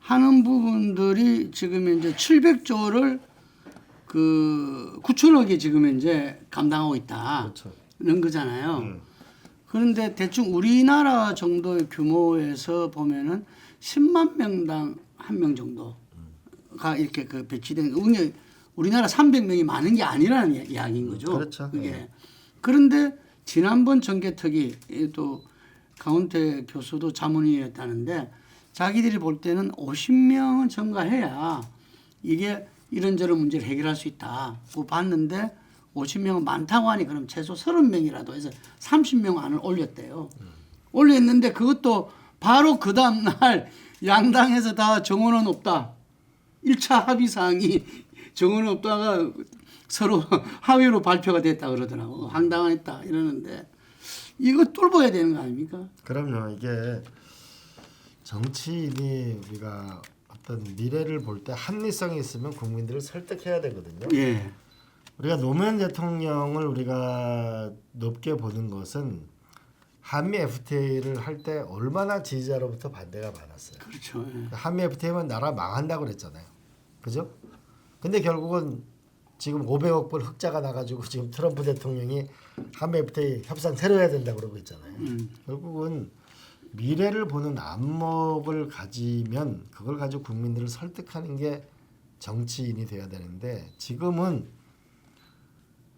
하는 부분들이 지금 이제 700조를 그 9천억이 지금 이제 감당하고 있다는 그렇죠. 거잖아요. 그런데 대충 우리나라 정도의 규모에서 보면은 10만 명당 한 명 정도가 이렇게 그 배치된 우리나라 300명이 많은 게 아니라는 이야기인 거죠. 그렇죠. 그게. 네. 그런데 지난번 정개특위 또 강원태 교수도 자문위였다는데 자기들이 볼 때는 50명은 증가해야 이게 이런저런 문제를 해결할 수 있다고 봤는데 50명은 많다고 하니 그럼 최소 30명이라도 해서 30명 안을 올렸대요. 올렸는데 그것도 바로 그 다음 날 양당에서 다 정원은 없다. 1차 합의사항이 정원은 없다가 서로 하위로 발표가 됐다 그러더라고. 황당했다 이러는데 이거 뚫어야 되는 거 아닙니까? 그럼요. 이게 정치인이 우리가 어떤 미래를 볼 때 합리성이 있으면 국민들을 설득해야 되거든요. 예. 우리가 노무현 대통령을 우리가 높게 보는 것은 한미 FTA를 할 때 얼마나 지지자로부터 반대가 많았어요. 그렇죠. 예. 한미 FTA면 나라 망한다고 그랬잖아요. 그죠? 근데 결국은 지금 500억 불 흑자가 나가지고 지금 트럼프 대통령이 한미 FTA 협상 새로 해야 된다고 그러고 있잖아요. 결국은 미래를 보는 안목을 가지면 그걸 가지고 국민들을 설득하는 게 정치인이 돼야 되는데 지금은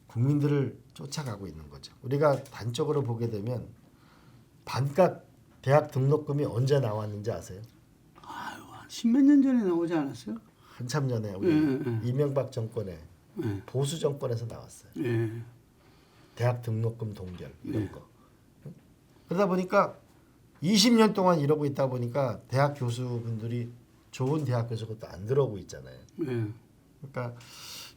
국민들을 쫓아가고 있는 거죠. 우리가 단적으로 보게 되면 반값 대학 등록금이 언제 나왔는지 아세요? 아유, 10몇 년 전에 나오지 않았어요? 한참 전에 우리 이명박 정권에 보수 정권에서 나왔어요. 예. 대학 등록금 동결 이런 거. 그러다 보니까 20년 동안 이러고 있다 보니까 대학 교수분들이 좋은 대학 교수가 또 안 들어오고 있잖아요. 예. 그러니까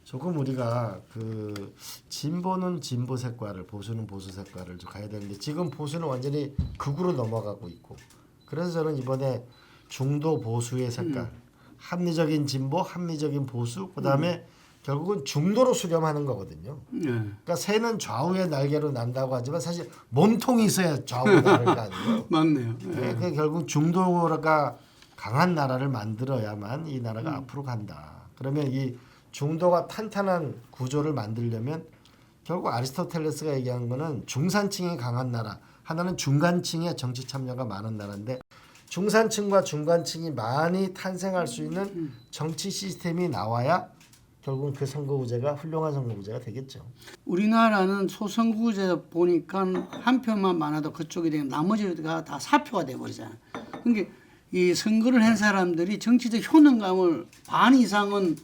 조금 우리가 그 진보는 진보 색깔을 보수는 보수 색깔을 좀 가야 되는데 지금 보수는 완전히 극으로 넘어가고 있고 그래서 저는 이번에 중도 보수의 색깔 합리적인 진보 합리적인 보수 그다음에 결국은 중도로 수렴하는 거거든요. 예. 그러니까 새는 좌우의 날개로 난다고 하지만 사실 몸통이 있어야 좌우로 나를 거 아니에요. 맞네요. 예. 그러니까 결국 중도가 강한 나라를 만들어야만 이 나라가 앞으로 간다. 그러면 이 중도가 탄탄한 구조를 만들려면 결국 아리스토텔레스가 얘기한 거는 중산층이 강한 나라, 하나는 중간층의 정치 참여가 많은 나라인데 중산층과 중간층이 많이 탄생할 수 있는 정치 시스템이 나와야 결국은 그 선거구제가 훌륭한 선거구제가 되겠죠. 우리나라는 소선거구제 보니까 한 표만 많아도 그쪽이 되면 나머지가 다 사표가 돼버리잖아요. 그러니까 이 선거를 한 사람들이 정치적 효능감을 반 이상은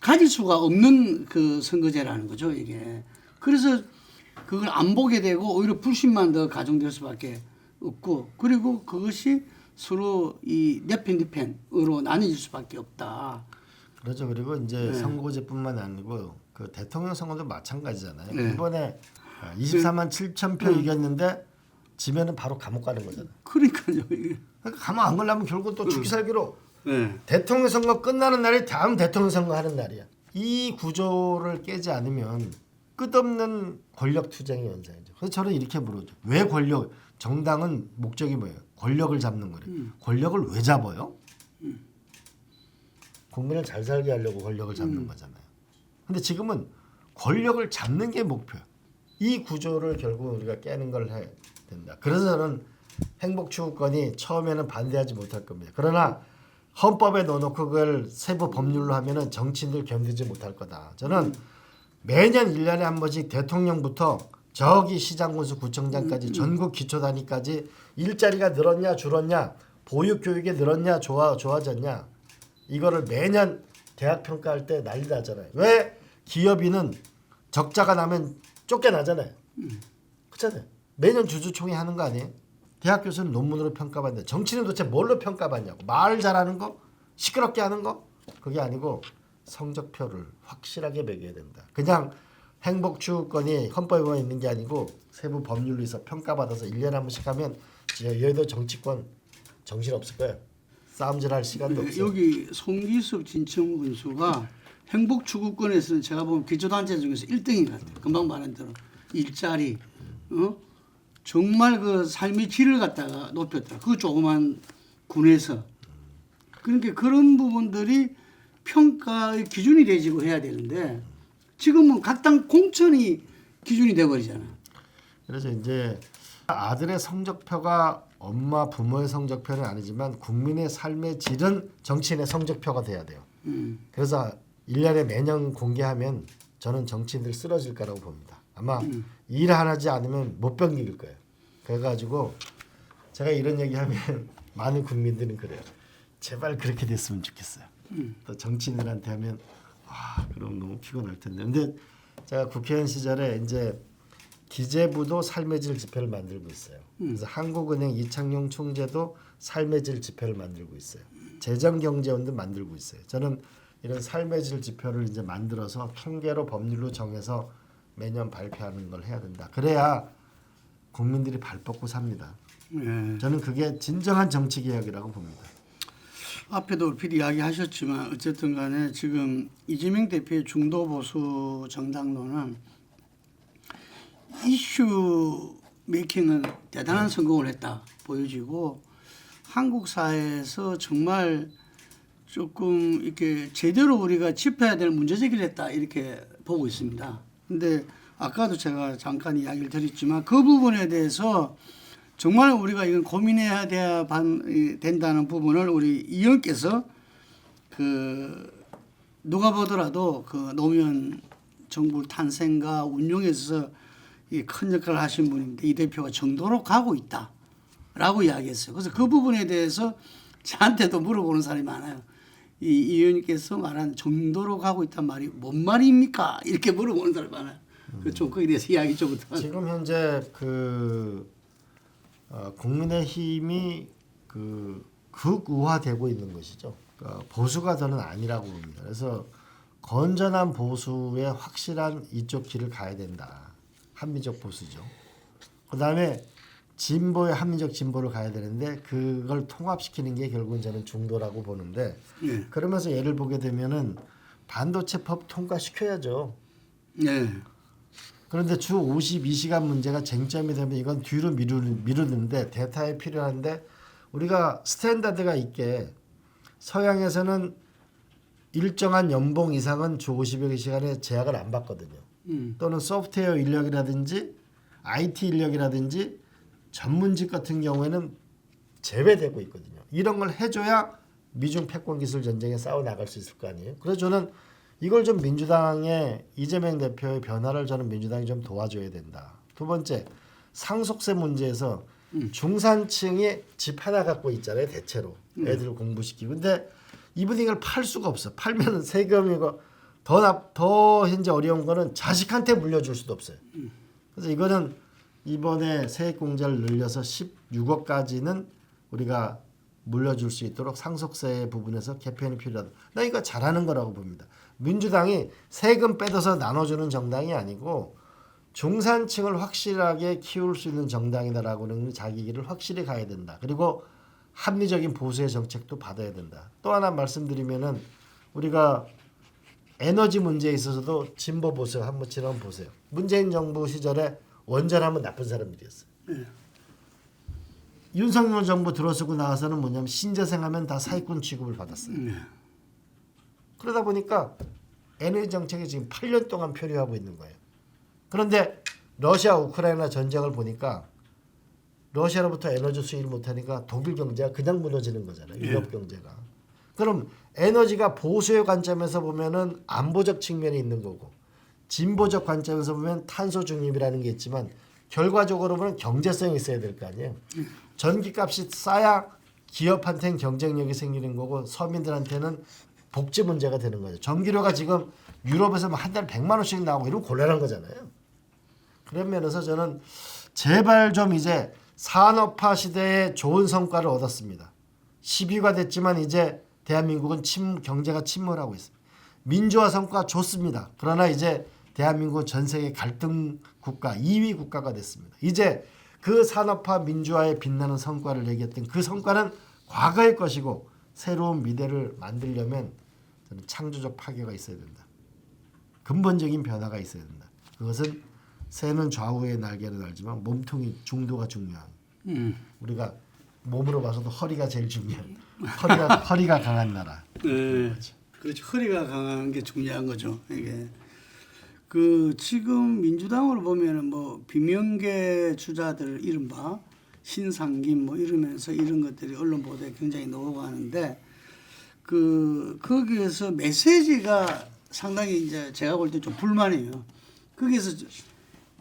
가질 수가 없는 그 선거제라는 거죠, 이게. 그래서 그걸 안 보게 되고 오히려 불신만 더 가중될 수밖에 없고 그리고 그것이 서로 이 내 편, 네 편으로 나뉘어질 수밖에 없다. 그렇죠. 그리고 이제 선거제뿐만 아니고 그 대통령 선거도 마찬가지잖아요. 네. 이번에 24만 7천 표 이겼는데 지면은 바로 감옥 가는 거잖아요. 그러니까요. 이게. 그러니까 감옥 안 가려면 결국 또 죽기 살기로 네. 대통령 선거 끝나는 날이 다음 대통령 선거 하는 날이야. 이 구조를 깨지 않으면 끝없는 권력 투쟁이 연상이죠. 그래서 저는 이렇게 물어죠. 왜 권력? 정당은 목적이 뭐예요? 권력을 잡는 거래. 권력을 왜 잡아요? 국민을 잘 살게 하려고 권력을 잡는 거잖아요. 근데 지금은 권력을 잡는 게 목표야. 이 구조를 결국 우리가 깨는 걸 해야 된다. 그래서 저는 행복추구권이 처음에는 반대하지 못할 겁니다. 그러나 헌법에 넣어놓고 그걸 세부 법률로 하면은 정치인들 견디지 못할 거다. 저는 매년 1년에 한 번씩 대통령부터 저기 시장군수 구청장까지 전국 기초단위까지 일자리가 늘었냐 줄었냐 보육교육이 늘었냐 좋아졌냐 이거를 매년 대학 평가할 때 난리 나잖아요. 왜 기업인은 적자가 나면 쫓겨나잖아요. 그렇잖아요. 매년 주주총회 하는 거 아니에요? 대학 교수는 논문으로 평가받는데 정치는 도대체 뭘로 평가받냐고. 말 잘하는 거? 시끄럽게 하는 거? 그게 아니고 성적표를 확실하게 매겨야 된다. 그냥 행복추구권이 헌법에 있는 게 아니고 세부 법률로서 평가받아서 1년에 한 번씩 하면 여의도 정치권 정신없을 거예요. 싸움질할 시간도 없어요. 여기 송기섭 진청우 군수가 행복추구권에서는 제가 보면 기초단체 중에서 1등인 것 같아요. 금방 말한 대로 일자리, 정말 그 삶의 질을 갖다가 높였다. 그 조그만 군에서. 그러니까 그런 부분들이 평가의 기준이 되지고 해야 되는데 지금은 각 당 공천이 기준이 돼버리잖아. 그래서 이제 아들의 성적표가 엄마 부모의 성적표는 아니지만 국민의 삶의 질은 정치인의 성적표가 돼야 돼요. 그래서 1년에 매년 공개하면 저는 정치인들 쓰러질 거라고 봅니다. 아마 일 하지 않으면 못 견딜 거예요. 그래가지고 제가 이런 얘기하면 많은 국민들은 그래요. 제발 그렇게 됐으면 좋겠어요. 또 정치인들한테 하면 그럼 너무 피곤할 텐데. 근데 제가 국회의원 시절에 이제 기재부도 삶의 질 지표를 만들고 있어요. 그래서 한국은행 이창용 총재도 삶의 질 지표를 만들고 있어요. 재정경제원도 만들고 있어요. 저는 이런 삶의 질 지표를 이제 만들어서 통계로 법률로 정해서 매년 발표하는 걸 해야 된다. 그래야 국민들이 발 뻗고 삽니다. 네. 저는 그게 진정한 정치 개혁이라고 봅니다. 앞에도 얼핏 이야기하셨지만 어쨌든 간에 지금 이재명 대표의 중도 보수 정당론은 이슈 메이킹은 대단한 성공을 했다 보여지고 한국 사회에서 정말 조금 이렇게 제대로 우리가 짚어야 될 문제 제기를 했다 이렇게 보고 있습니다. 근데 아까도 제가 잠깐 이야기를 드렸지만 그 부분에 대해서 정말 우리가 이건 고민해야 된다는 부분을 우리 의원께서 누가 보더라도 그 노무현 정부 탄생과 운용에 있어서 큰 역할을 하신 분인데 이 대표가 정도로 가고 있다라고 이야기했어요. 그래서 그 부분에 대해서 저한테도 물어보는 사람이 많아요. 이 의원님께서 말한 정도로 가고 있단 말이 뭔 말입니까? 이렇게 물어보는 사람이 많아요. 좀 거기에 대해서 이야기 좀 부탁. 지금 현재 국민의힘이 극우화되고 있는 것이죠. 보수가 저는 아니라고 봅니다. 그래서 건전한 보수의 확실한 이쪽 길을 가야 된다. 합리적 보수죠. 그다음에 진보의 합리적 진보를 가야 되는데 그걸 통합시키는 게 결국은 저는 중도라고 보는데 그러면서 예를 보게 되면은 반도체법 통과시켜야죠. 네. 그런데 주 52시간 문제가 쟁점이 되면 이건 뒤로 미루는데 대타에 필요한데 우리가 스탠다드가 있게 서양에서는 일정한 연봉 이상은 주 52시간에 제약을 안 받거든요. 또는 소프트웨어 인력이라든지 IT 인력이라든지 전문직 같은 경우에는 제외되고 있거든요. 이런 걸 해줘야 미중 패권 기술 전쟁에 싸워 나갈 수 있을 거 아니에요. 그래서 저는 이걸 좀 민주당의 이재명 대표의 변화를 저는 민주당이 좀 도와줘야 된다. 두 번째, 상속세 문제에서 중산층이 집 하나 갖고 있잖아요. 대체로 애들 공부시키고. 근데 이분이 이걸 팔 수가 없어. 팔면 세금이고 더 현재 어려운 거는 자식한테 물려줄 수도 없어요. 그래서 이거는 이번에 세액공제를 늘려서 16억까지는 우리가 물려줄 수 있도록 상속세 부분에서 개편이 필요하다. 나 이거 잘하는 거라고 봅니다. 민주당이 세금 빼둬서 나눠주는 정당이 아니고 중산층을 확실하게 키울 수 있는 정당이다라고는 자기 길을 확실히 가야 된다. 그리고 합리적인 보수의 정책도 받아야 된다. 또 하나 말씀드리면은 우리가 에너지 문제에 있어서도 진보 보수 한번 지금 보세요. 문재인 정부 시절에 원전하면 나쁜 사람들이었어요. 네. 윤석열 정부 들어서고 나와서는 뭐냐면 신재생하면 다 사기꾼 취급을 받았어요. 네. 그러다 보니까 에너지 정책이 지금 8년 동안 표류하고 있는 거예요. 그런데 러시아 우크라이나 전쟁을 보니까 러시아로부터 에너지 수입을 못하니까 독일 경제가 그냥 무너지는 거잖아요. 유럽 경제가. 그럼 에너지가 보수의 관점에서 보면은 안보적 측면이 있는 거고 진보적 관점에서 보면 탄소 중립이라는 게 있지만 결과적으로 보면 경제성이 있어야 될 거 아니에요. 전기값이 싸야 기업한테는 경쟁력이 생기는 거고 서민들한테는 복지 문제가 되는 거죠. 전기료가 지금 유럽에서 한 달에 100만 원씩 나오고 이러면 곤란한 거잖아요. 그런 면에서 저는 제발 좀 이제 산업화 시대에 좋은 성과를 얻었습니다. 10위가 됐지만 이제 대한민국은 경제가 침몰하고 있습니다. 민주화 성과 좋습니다. 그러나 이제 대한민국은 전 세계 갈등 국가 2위 국가가 됐습니다. 이제 그 산업화 민주화에 빛나는 성과를 얘기했던 그 성과는 과거의 것이고 새로운 미래를 만들려면 저는 창조적 파괴가 있어야 된다. 근본적인 변화가 있어야 된다. 그것은 새는 좌우의 날개를 달지만 몸통이 중도가 중요한. 우리가 몸으로 봐서도 허리가 제일 중요한. 허리가 강한 나라. 네. 그렇죠. 허리가 강한 게 중요한 거죠. 이게 그 지금 민주당으로 보면은 뭐 비명계 주자들 이른바 신상김 뭐 이러면서 이런 것들이 언론 보도에 굉장히 나오고 하는데 그 거기에서 메시지가 상당히 이제 제가 볼 때 좀 불만이에요. 거기에서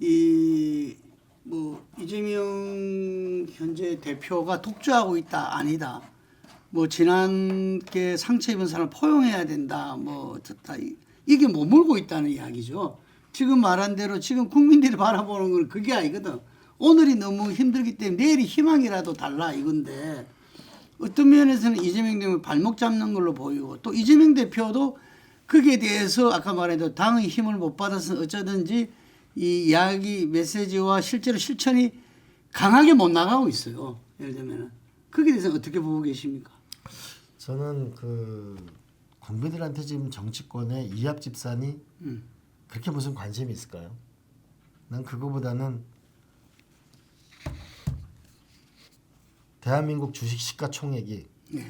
이 뭐 이재명 현재 대표가 독주하고 있다 아니다. 뭐 지난게 상처 입은 사람을 포용해야 된다. 뭐 어떻다. 이게 머물고 있다는 이야기죠. 지금 말한 대로 지금 국민들이 바라보는 건 그게 아니거든. 오늘이 너무 힘들기 때문에 내일이 희망이라도 달라 이건데 어떤 면에서는 이재명 대표 발목 잡는 걸로 보이고 또 이재명 대표도 거기에 대해서 아까 말했던 당의 힘을 못 받아서 어쩌든지 이 이야기 메시지와 실제로 실천이 강하게 못 나가고 있어요. 예를 들면은 거기에 대해서 어떻게 보고 계십니까? 저는 그 국민들한테 지금 정치권의 이합 집산이 그렇게 무슨 관심이 있을까요? 난 그거보다는 대한민국 주식 시가총액이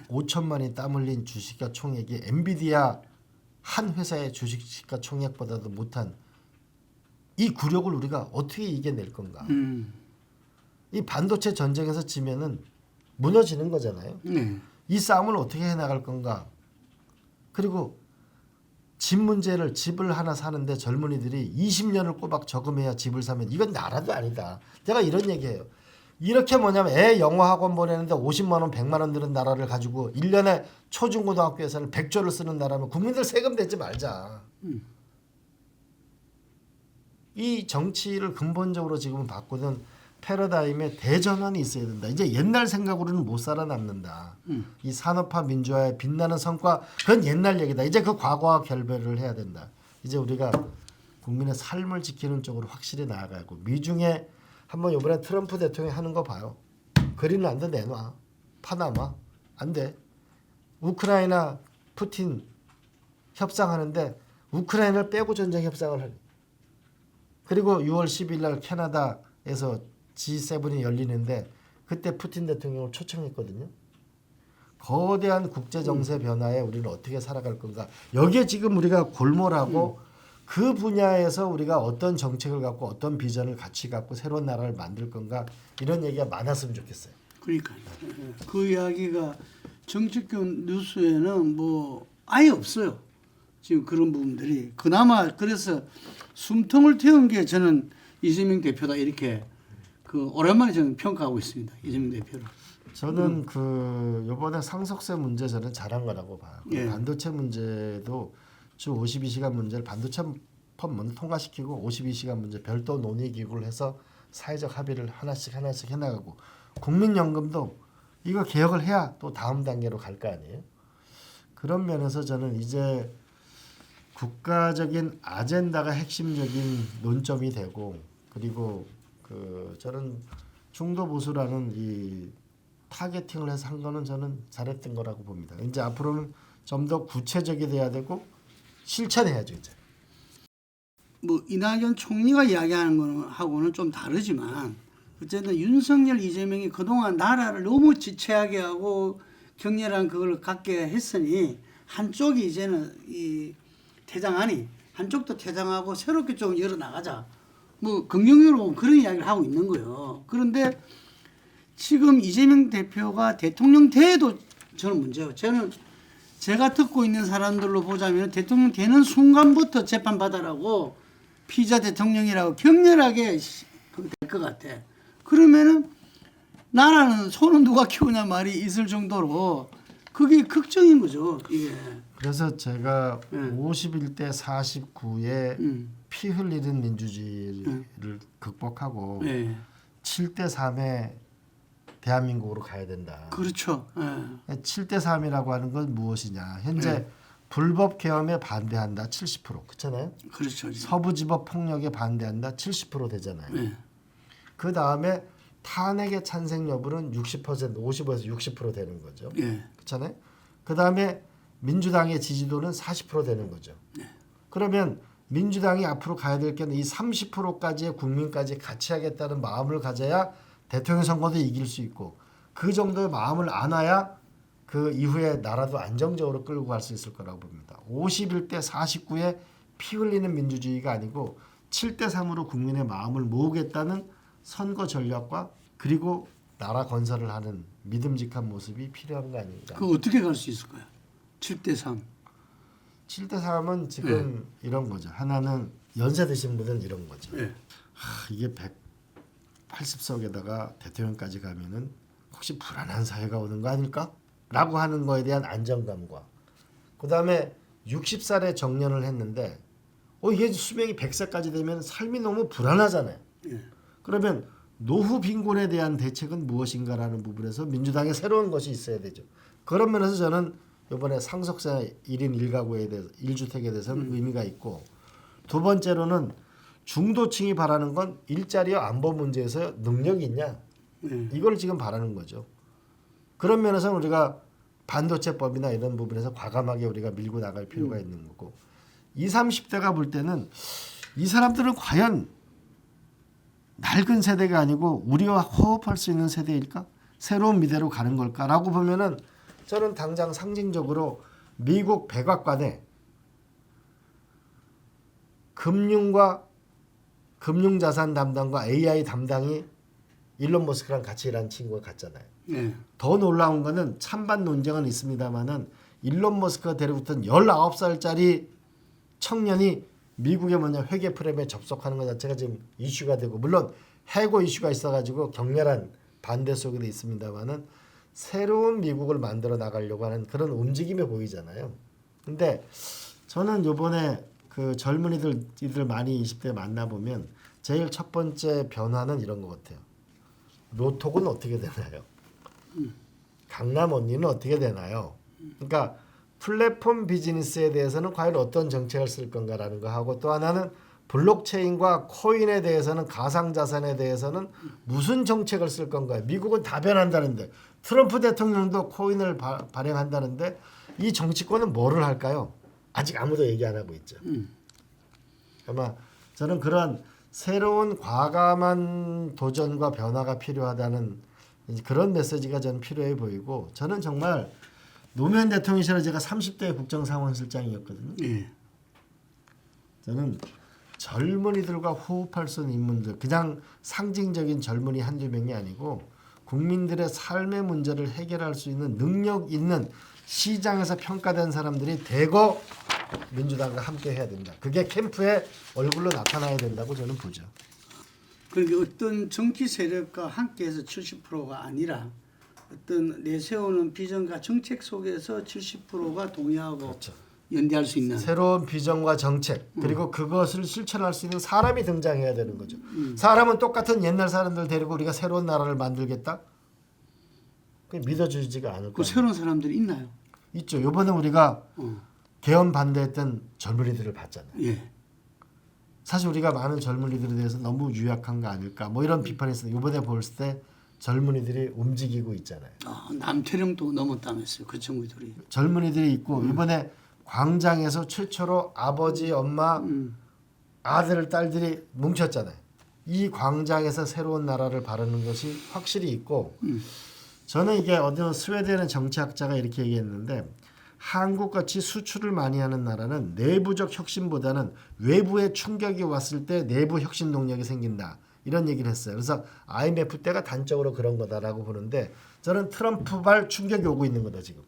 5천만이 땀 흘린 주식 시가총액이 엔비디아 한 회사의 주식 시가총액보다도 못한 이 굴욕을 우리가 어떻게 이겨낼 건가? 이 반도체 전쟁에서 지면은 무너지는 거잖아요. 이 싸움을 어떻게 해나갈 건가? 그리고 집 문제를 집을 하나 사는데 젊은이들이 20년을 꼬박 저금해야 집을 사면 이건 나라도 아니다. 내가 이런 얘기해요. 이렇게 뭐냐면 애 영어학원 보내는데 50만 원, 100만 원 드는 나라를 가지고 1년에 초중고등학교 예산을 100조를 쓰는 나라면 국민들 세금 내지 말자. 이 정치를 근본적으로 지금 바꾸는 패러다임의 대전환이 있어야 된다. 이제 옛날 생각으로는 못 살아남는다. 이 산업화 민주화의 빛나는 성과 그건 옛날 얘기다. 이제 그 과거와 결별을 해야 된다. 이제 우리가 국민의 삶을 지키는 쪽으로 확실히 나아가고 미중에 한번 이번에 트럼프 대통령이 하는 거 봐요. 그린란드 내놔. 파나마. 안 돼. 우크라이나 푸틴 협상하는데 우크라이나를 빼고 전쟁 협상을 하네. 그리고 6월 10일 날 캐나다에서 G7이 열리는데 그때 푸틴 대통령을 초청했거든요. 거대한 국제 정세 변화에 우리는 어떻게 살아갈 건가? 여기에 지금 우리가 골몰하고 그 분야에서 우리가 어떤 정책을 갖고 어떤 비전을 같이 갖고 새로운 나라를 만들 건가? 이런 얘기가 많았으면 좋겠어요. 그러니까요. 그 이야기가 정치권 뉴스에는 뭐 아예 없어요. 지금 그런 부분들이 그나마 그래서 숨통을 태운 게 저는 이재명 대표다 이렇게 그 오랜만에 저는 평가하고 있습니다. 이재명 대표를. 저는 그 이번에 상속세 문제 저는 잘한 거라고 봐요. 예. 반도체 문제도 주 52시간 문제를 반도체법 먼저 통과시키고 52시간 문제 별도 논의 기구를 해서 사회적 합의를 하나씩 해나가고 국민연금도 이거 개혁을 해야 또 다음 단계로 갈 거 아니에요. 그런 면에서 저는 이제 국가적인 아젠다가 핵심적인 논점이 되고 그리고 그 저는 중도 보수라는 이 타겟팅을 해서 한 거는 저는 잘했던 거라고 봅니다. 이제 앞으로는 좀 더 구체적이 돼야 되고 실천해야죠 이제. 뭐 이낙연 총리가 이야기하는 거는 하고는 좀 다르지만 어쨌든 윤석열, 이재명이 그동안 나라를 너무 지체하게 하고 격렬한 그걸 갖게 했으니 한쪽이 이제는 이 퇴장하니 한쪽도 퇴장하고 새롭게 좀 열어 나가자. 뭐 긍정적으로 보면 그런 이야기를 하고 있는 거예요. 그런데 지금 이재명 대표가 대통령 돼도 저는 문제예요. 저는 제가 듣고 있는 사람들로 보자면 대통령 되는 순간부터 재판받아라고 피자 대통령이라고 격렬하게 될 것 같아. 그러면은 나라는 소는 누가 키우냐 말이 있을 정도로 그게 걱정인 거죠. 이게. 그래서 제가 51대 49의 피 흘리는 민주주의를 극복하고 7대 3의 대한민국으로 가야 된다. 그렇죠. 7대 3이라고 하는 건 무엇이냐? 현재 불법 계엄에 반대한다 70% 그렇잖아요. 그렇죠. 서부지법 폭력에 반대한다 70% 되잖아요. 그 다음에 탄핵의 찬생 여부는 60% 50에서 60% 되는 거죠. 그렇잖아요. 그 다음에 민주당의 지지도는 40% 되는 거죠. 그러면 민주당이 앞으로 가야 될 게 이 30%까지의 국민까지 같이 하겠다는 마음을 가져야 대통령 선거도 이길 수 있고 그 정도의 마음을 안아야 그 이후에 나라도 안정적으로 끌고 갈 수 있을 거라고 봅니다. 51대 49의 피 흘리는 민주주의가 아니고 7대 3으로 국민의 마음을 모으겠다는 선거 전략과 그리고 나라 건설을 하는 믿음직한 모습이 필요한 거 아닙니까? 그 어떻게 갈 수 있을까요? 7대 3. 7대 3은 지금 이런 거죠. 하나는 연세 드신 분은 이런 거죠. 이게 180석에다가 대통령까지 가면은 혹시 불안한 사회가 오는 거 아닐까? 라고 하는 거에 대한 안정감과 그 다음에 60살에 정년을 했는데 이게 수명이 100세까지 되면 삶이 너무 불안하잖아요. 그러면 노후 빈곤에 대한 대책은 무엇인가라는 부분에서 민주당의 새로운 것이 있어야 되죠. 그런 면에서 저는 이번에 상속세 1인 1가구에 대해서 1주택에 대해서는 의미가 있고 두 번째로는 중도층이 바라는 건 일자리와 안보 문제에서 능력이 있냐 이걸 지금 바라는 거죠. 그런 면에서는 우리가 반도체법이나 이런 부분에서 과감하게 우리가 밀고 나갈 필요가 있는 거고 20, 30대가 볼 때는 이 사람들은 과연 낡은 세대가 아니고 우리와 호흡할 수 있는 세대일까? 새로운 미래로 가는 걸까라고 보면은 저는 당장 상징적으로 미국 백악관에 금융자산 담당과 AI 담당이 일론 머스크랑 같이 일하는 친구가 갔잖아요. 더 놀라운 거는 찬반 논쟁은 있습니다만은 일론 머스크가 데려붙은 19살짜리 청년이 미국의 회계 프레임에 접속하는 것 자체가 지금 이슈가 되고 물론 해고 이슈가 있어가지고 격렬한 반대 속에도 있습니다만은 새로운 미국을 만들어 나가려고 하는 그런 움직임이 보이잖아요. 근데 저는 이번에 그 젊은이들 많이 20대 만나보면 제일 첫 번째 변화는 이런 것 같아요. 노톡은 어떻게 되나요? 강남 언니는 어떻게 되나요? 그러니까 플랫폼 비즈니스에 대해서는 과연 어떤 정책을 쓸 건가라는 거 하고 또 하나는 블록체인과 코인에 대해서는 가상자산에 대해서는 무슨 정책을 쓸 건가요? 미국은 다 변한다는데 트럼프 대통령도 코인을 발행한다는데 이 정치권은 뭐를 할까요? 아직 아무도 얘기 안 하고 있죠. 아마 저는 그런 새로운 과감한 도전과 변화가 필요하다는 그런 메시지가 저는 필요해 보이고 저는 정말 노무현 대통령 시절에 제가 30대 국정상황실장이었거든요. 저는 젊은이들과 호흡할 수 있는 인물들 그냥 상징적인 젊은이 한두 명이 아니고 국민들의 삶의 문제를 해결할 수 있는 능력 있는 시장에서 평가된 사람들이 대거 민주당과 함께 해야 된다. 그게 캠프의 얼굴로 나타나야 된다고 저는 보죠. 그러니까 어떤 정치 세력과 함께해서 70%가 아니라 어떤 내세우는 비전과 정책 속에서 70%가 동의하고 그렇죠. 연대할 수 있는 새로운 비전과 정책 그리고 그것을 실천할 수 있는 사람이 등장해야 되는 거죠. 사람은 똑같은 옛날 사람들 데리고 우리가 새로운 나라를 만들겠다? 그게 믿어주지가 않을 그 거예요. 새로운 사람들이 있나요? 있죠. 이번에 우리가 개헌 반대했던 젊은이들을 봤잖아요. 사실 우리가 많은 젊은이들에 대해서 너무 유약한 거 아닐까 뭐 이런 비판이 있어요. 이번에 볼 때 젊은이들이 움직이고 있잖아요. 남태령도 넘었다면서요. 그 친구들이. 젊은이들이 있고 이번에 광장에서 최초로 아버지, 엄마, 아들, 딸들이 뭉쳤잖아요. 이 광장에서 새로운 나라를 바르는 것이 확실히 있고 저는 이게 어느 스웨덴의 정치학자가 이렇게 얘기했는데 한국같이 수출을 많이 하는 나라는 내부적 혁신보다는 외부의 충격이 왔을 때 내부 혁신 동력이 생긴다. 이런 얘기를 했어요. 그래서 IMF 때가 단적으로 그런 거다라고 보는데 저는 트럼프발 충격이 오고 있는 거다 지금.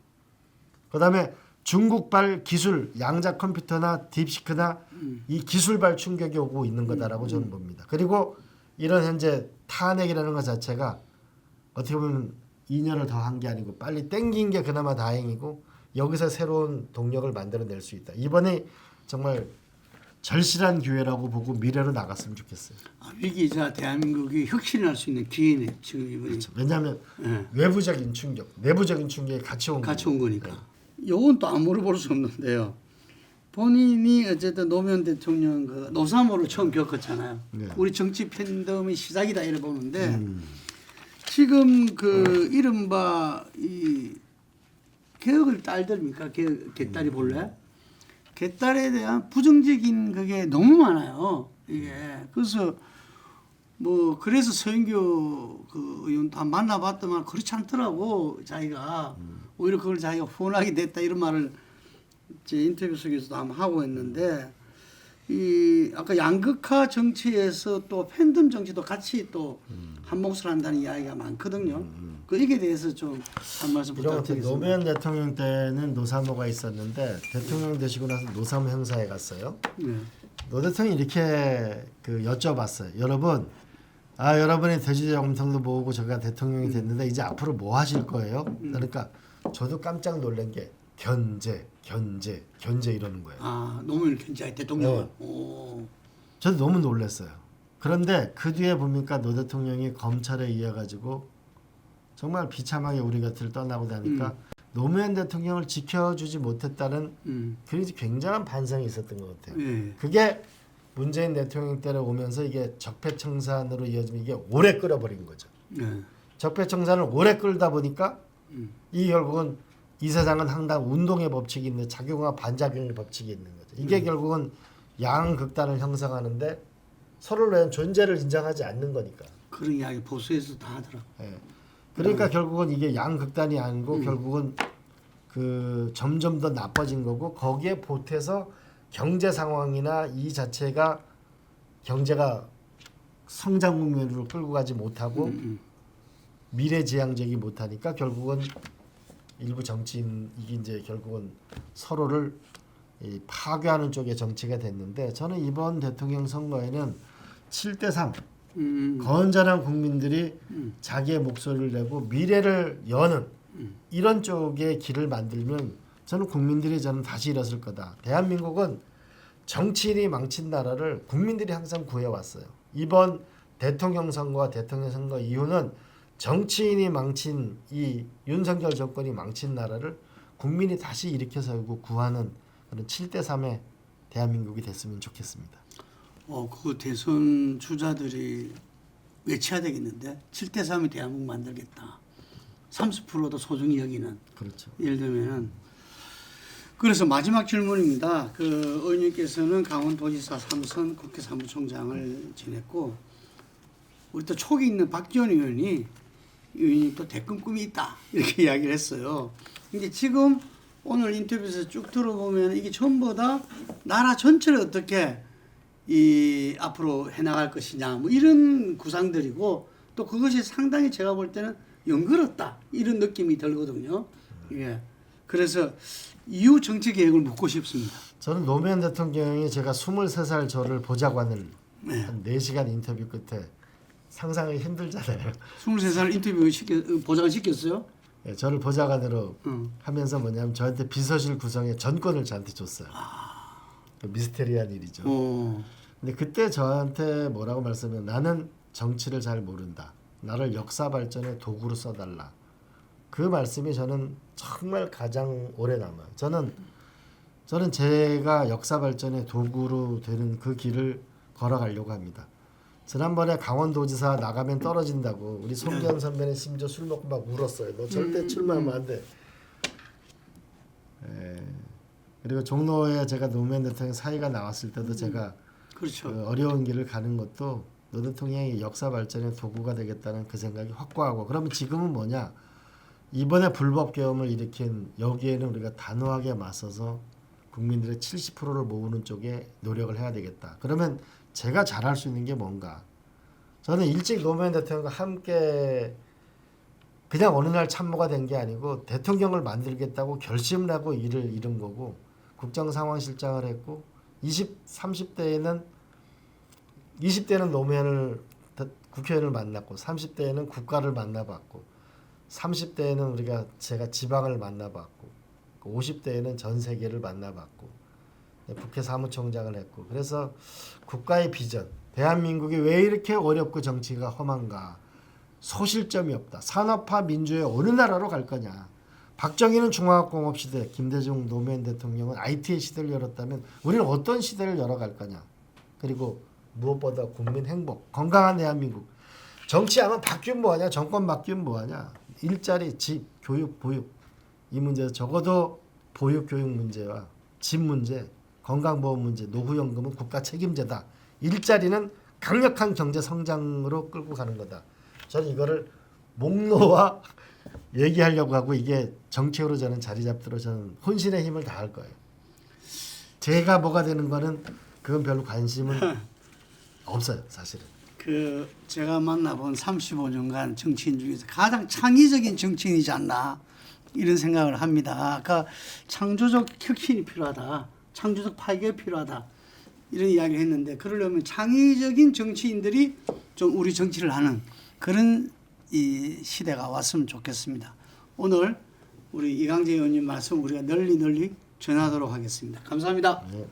그다음에 중국발 기술, 양자 컴퓨터나 딥시크나 이 기술발 충격이 오고 있는 거다라고 저는 봅니다. 그리고 이런 현재 탄핵이라는 것 자체가 어떻게 보면 2년을 더 한 게 아니고 빨리 땡긴 게 그나마 다행이고 여기서 새로운 동력을 만들어낼 수 있다. 이번에 정말 절실한 기회라고 보고 미래로 나갔으면 좋겠어요. 위기이자 대한민국이 혁신할 수 있는 기회네 지금 이번에. 그렇죠. 왜냐하면 외부적인 충격, 내부적인 충격이 같이 온 거니까. 요건 또 안 물어볼 수 없는데요. 본인이 어쨌든 노무현 대통령 그 노사모를 처음 겪었잖아요. 네. 우리 정치 팬덤의 시작이다 이래 보는데 지금 그 이른바 이 개혁을 딸들입니까? 개딸이 본래? 개딸에 대한 부정적인 그게 너무 많아요. 이게 그래서 뭐 그래서 서영교 그 의원 다 만나봤더만 그렇지 않더라고 자기가 오히려 그걸 자기가 후원하게 됐다 이런 말을 제 인터뷰 속에서도 한번 하고 있는데 이 아까 양극화 정치에서 또 팬덤 정치도 같이 또 한 몫을 한다는 이야기가 많거든요. 그 이게 대해서 좀 한 말씀 부탁드리겠습니다. 노무현 대통령 때는 노사모가 있었는데 대통령 되시고 나서 노사모 행사에 갔어요. 네. 노 대통령이 이렇게 그 여쭤봤어요. 여러분, 여러분이 돼지저금통도 모으고 제가 대통령이 됐는데 이제 앞으로 뭐 하실 거예요? 그러니까 저도 깜짝 놀란 게 견제 이러는 거예요. 아 노무현 견제 대통령. 네. 오. 저도 너무 놀랐어요. 그런데 그 뒤에 보니까 노 대통령이 검찰에 의해 가지고 정말 비참하게 우리 곁을 떠나고 나니까 노무현 대통령을 지켜주지 못했다는 굉장한 반성이 있었던 것 같아요. 예. 그게 문재인 대통령 때로 오면서 이게 적폐청산으로 이어지면 이게 오래 끌어버린 거죠. 예. 적폐청산을 오래 끌다 보니까 이 결국은 이 세상은 항상 운동의 법칙이 있는데 작용과 반작용의 법칙이 있는 거죠. 이게 결국은 양극단을 형성하는데 서로를 위한 존재를 인정하지 않는 거니까. 그런 이야기 보수에서 다 하더라고. 예. 그러니까 결국은 이게 양극단이 아니고 결국은 그 점점 더 나빠진 거고 거기에 보태서 경제 상황이나 이 자체가 경제가 성장 국면으로 끌고 가지 못하고 미래지향적이 못하니까 결국은 일부 정치인 이게 이제 결국은 서로를 파괴하는 쪽의 정치가 됐는데 저는 이번 대통령 선거에는 7대3 건전한 국민들이 자기의 목소리를 내고 미래를 여는 이런 쪽의 길을 만들면 저는 국민들이 저는 다시 일었을 거다. 대한민국은 정치인이 망친 나라를 국민들이 항상 구해왔어요. 이번 대통령 선거와 대통령 선거 이후는 정치인이 망친 이 윤석열 정권이 망친 나라를 국민이 다시 일으켜 세우고 구하는 그런 7대3의 대한민국이 됐으면 좋겠습니다. 그 대선 주자들이 외쳐야 되겠는데 7대3이 대한민국 만들겠다. 30%도 소중히 여기는. 그렇죠. 예를 들면은 그래서 마지막 질문입니다. 그 의원님께서는 강원도지사 3선 국회 사무총장을 지냈고 우리 또 촉이 있는 박지원 의원이 의원님 또 대권 꿈이 있다 이렇게 이야기를 했어요. 근데 지금 오늘 인터뷰에서 쭉 들어보면 이게 전부 다 나라 전체를 어떻게 이 앞으로 해나갈 것이냐 뭐 이런 구상들이고 또 그것이 상당히 제가 볼 때는 연걸었다 이런 느낌이 들거든요. 예. 그래서 이후 정치 계획을 묻고 싶습니다. 저는 노무현 대통령이 제가 23살 저를 보좌관을 네. 한 4시간 인터뷰 끝에 상상하기 힘들잖아요. 23살 인터뷰 보장을 시켰어요? 네, 저를 보좌관으로 하면서 뭐냐면 저한테 비서실 구성의 전권을 저한테 줬어요. 미스테리한 일이죠. 근데 그때 저한테 뭐라고 말씀하면 나는 정치를 잘 모른다. 나를 역사 발전의 도구로 써달라. 그 말씀이 저는 정말 가장 오래 남아요. 저는 제가 역사 발전의 도구로 되는 그 길을 걸어가려고 합니다. 지난번에 강원도지사 나가면 떨어진다고 우리 송기현 선배는 심지어 술 먹고 막 울었어요. 너 절대 출마하면 안 돼. 그리고 종로에 제가 노무현 대통령 사의가 나왔을 때도 제가 그렇죠. 그 어려운 길을 가는 것도 노 대통령이 역사 발전의 도구가 되겠다는 그 생각이 확고하고 그러면 지금은 뭐냐 이번에 불법 계엄을 일으킨 여기에는 우리가 단호하게 맞서서 국민들의 70%를 모으는 쪽에 노력을 해야 되겠다. 그러면 제가 잘할 수 있는 게 뭔가 저는 일찍 노무현 대통령과 함께 그냥 어느 날 참모가 된 게 아니고 대통령을 만들겠다고 결심을 하고 일을 이룬 거고 국정상황실장을 했고 30대에는 노무현을 국회의원을 만났고 30대에는 국가를 만나봤고 30대에는 제가 지방을 만나봤고 50대에는 전 세계를 만나봤고 국회 사무총장을 했고 그래서 국가의 비전 대한민국이 왜 이렇게 어렵고 정치가 험한가 소실점이 없다. 산업화 민주의 어느 나라로 갈 거냐. 박정희는 중화공업 시대, 김대중 노무현 대통령은 IT의 시대를 열었다면 우리는 어떤 시대를 열어갈 거냐. 그리고 무엇보다 국민 행복, 건강한 대한민국. 정치하면 바뀌면 뭐하냐, 정권 바뀌면 뭐하냐. 일자리, 집, 교육, 보육 이 문제 적어도 보육, 교육 문제와 집 문제, 건강보험 문제, 노후연금은 국가 책임제다. 일자리는 강력한 경제 성장으로 끌고 가는 거다. 저는 이거를 목놓아 얘기하려고 하고 이게 정책으로 저는 자리 잡도록 저는 혼신의 힘을 다할 거예요. 제가 뭐가 되는 거는 그건 별로 관심은 없어요, 사실은. 그 제가 만나본 35년간 정치인 중에서 가장 창의적인 정치인이지 않나 이런 생각을 합니다. 그러니까 창조적 혁신이 필요하다, 창조적 파괴가 필요하다 이런 이야기를 했는데 그러려면 창의적인 정치인들이 좀 우리 정치를 하는 그런 이 시대가 왔으면 좋겠습니다. 오늘 우리 이강재 의원님 말씀 우리가 널리 전하도록 하겠습니다. 감사합니다. 네.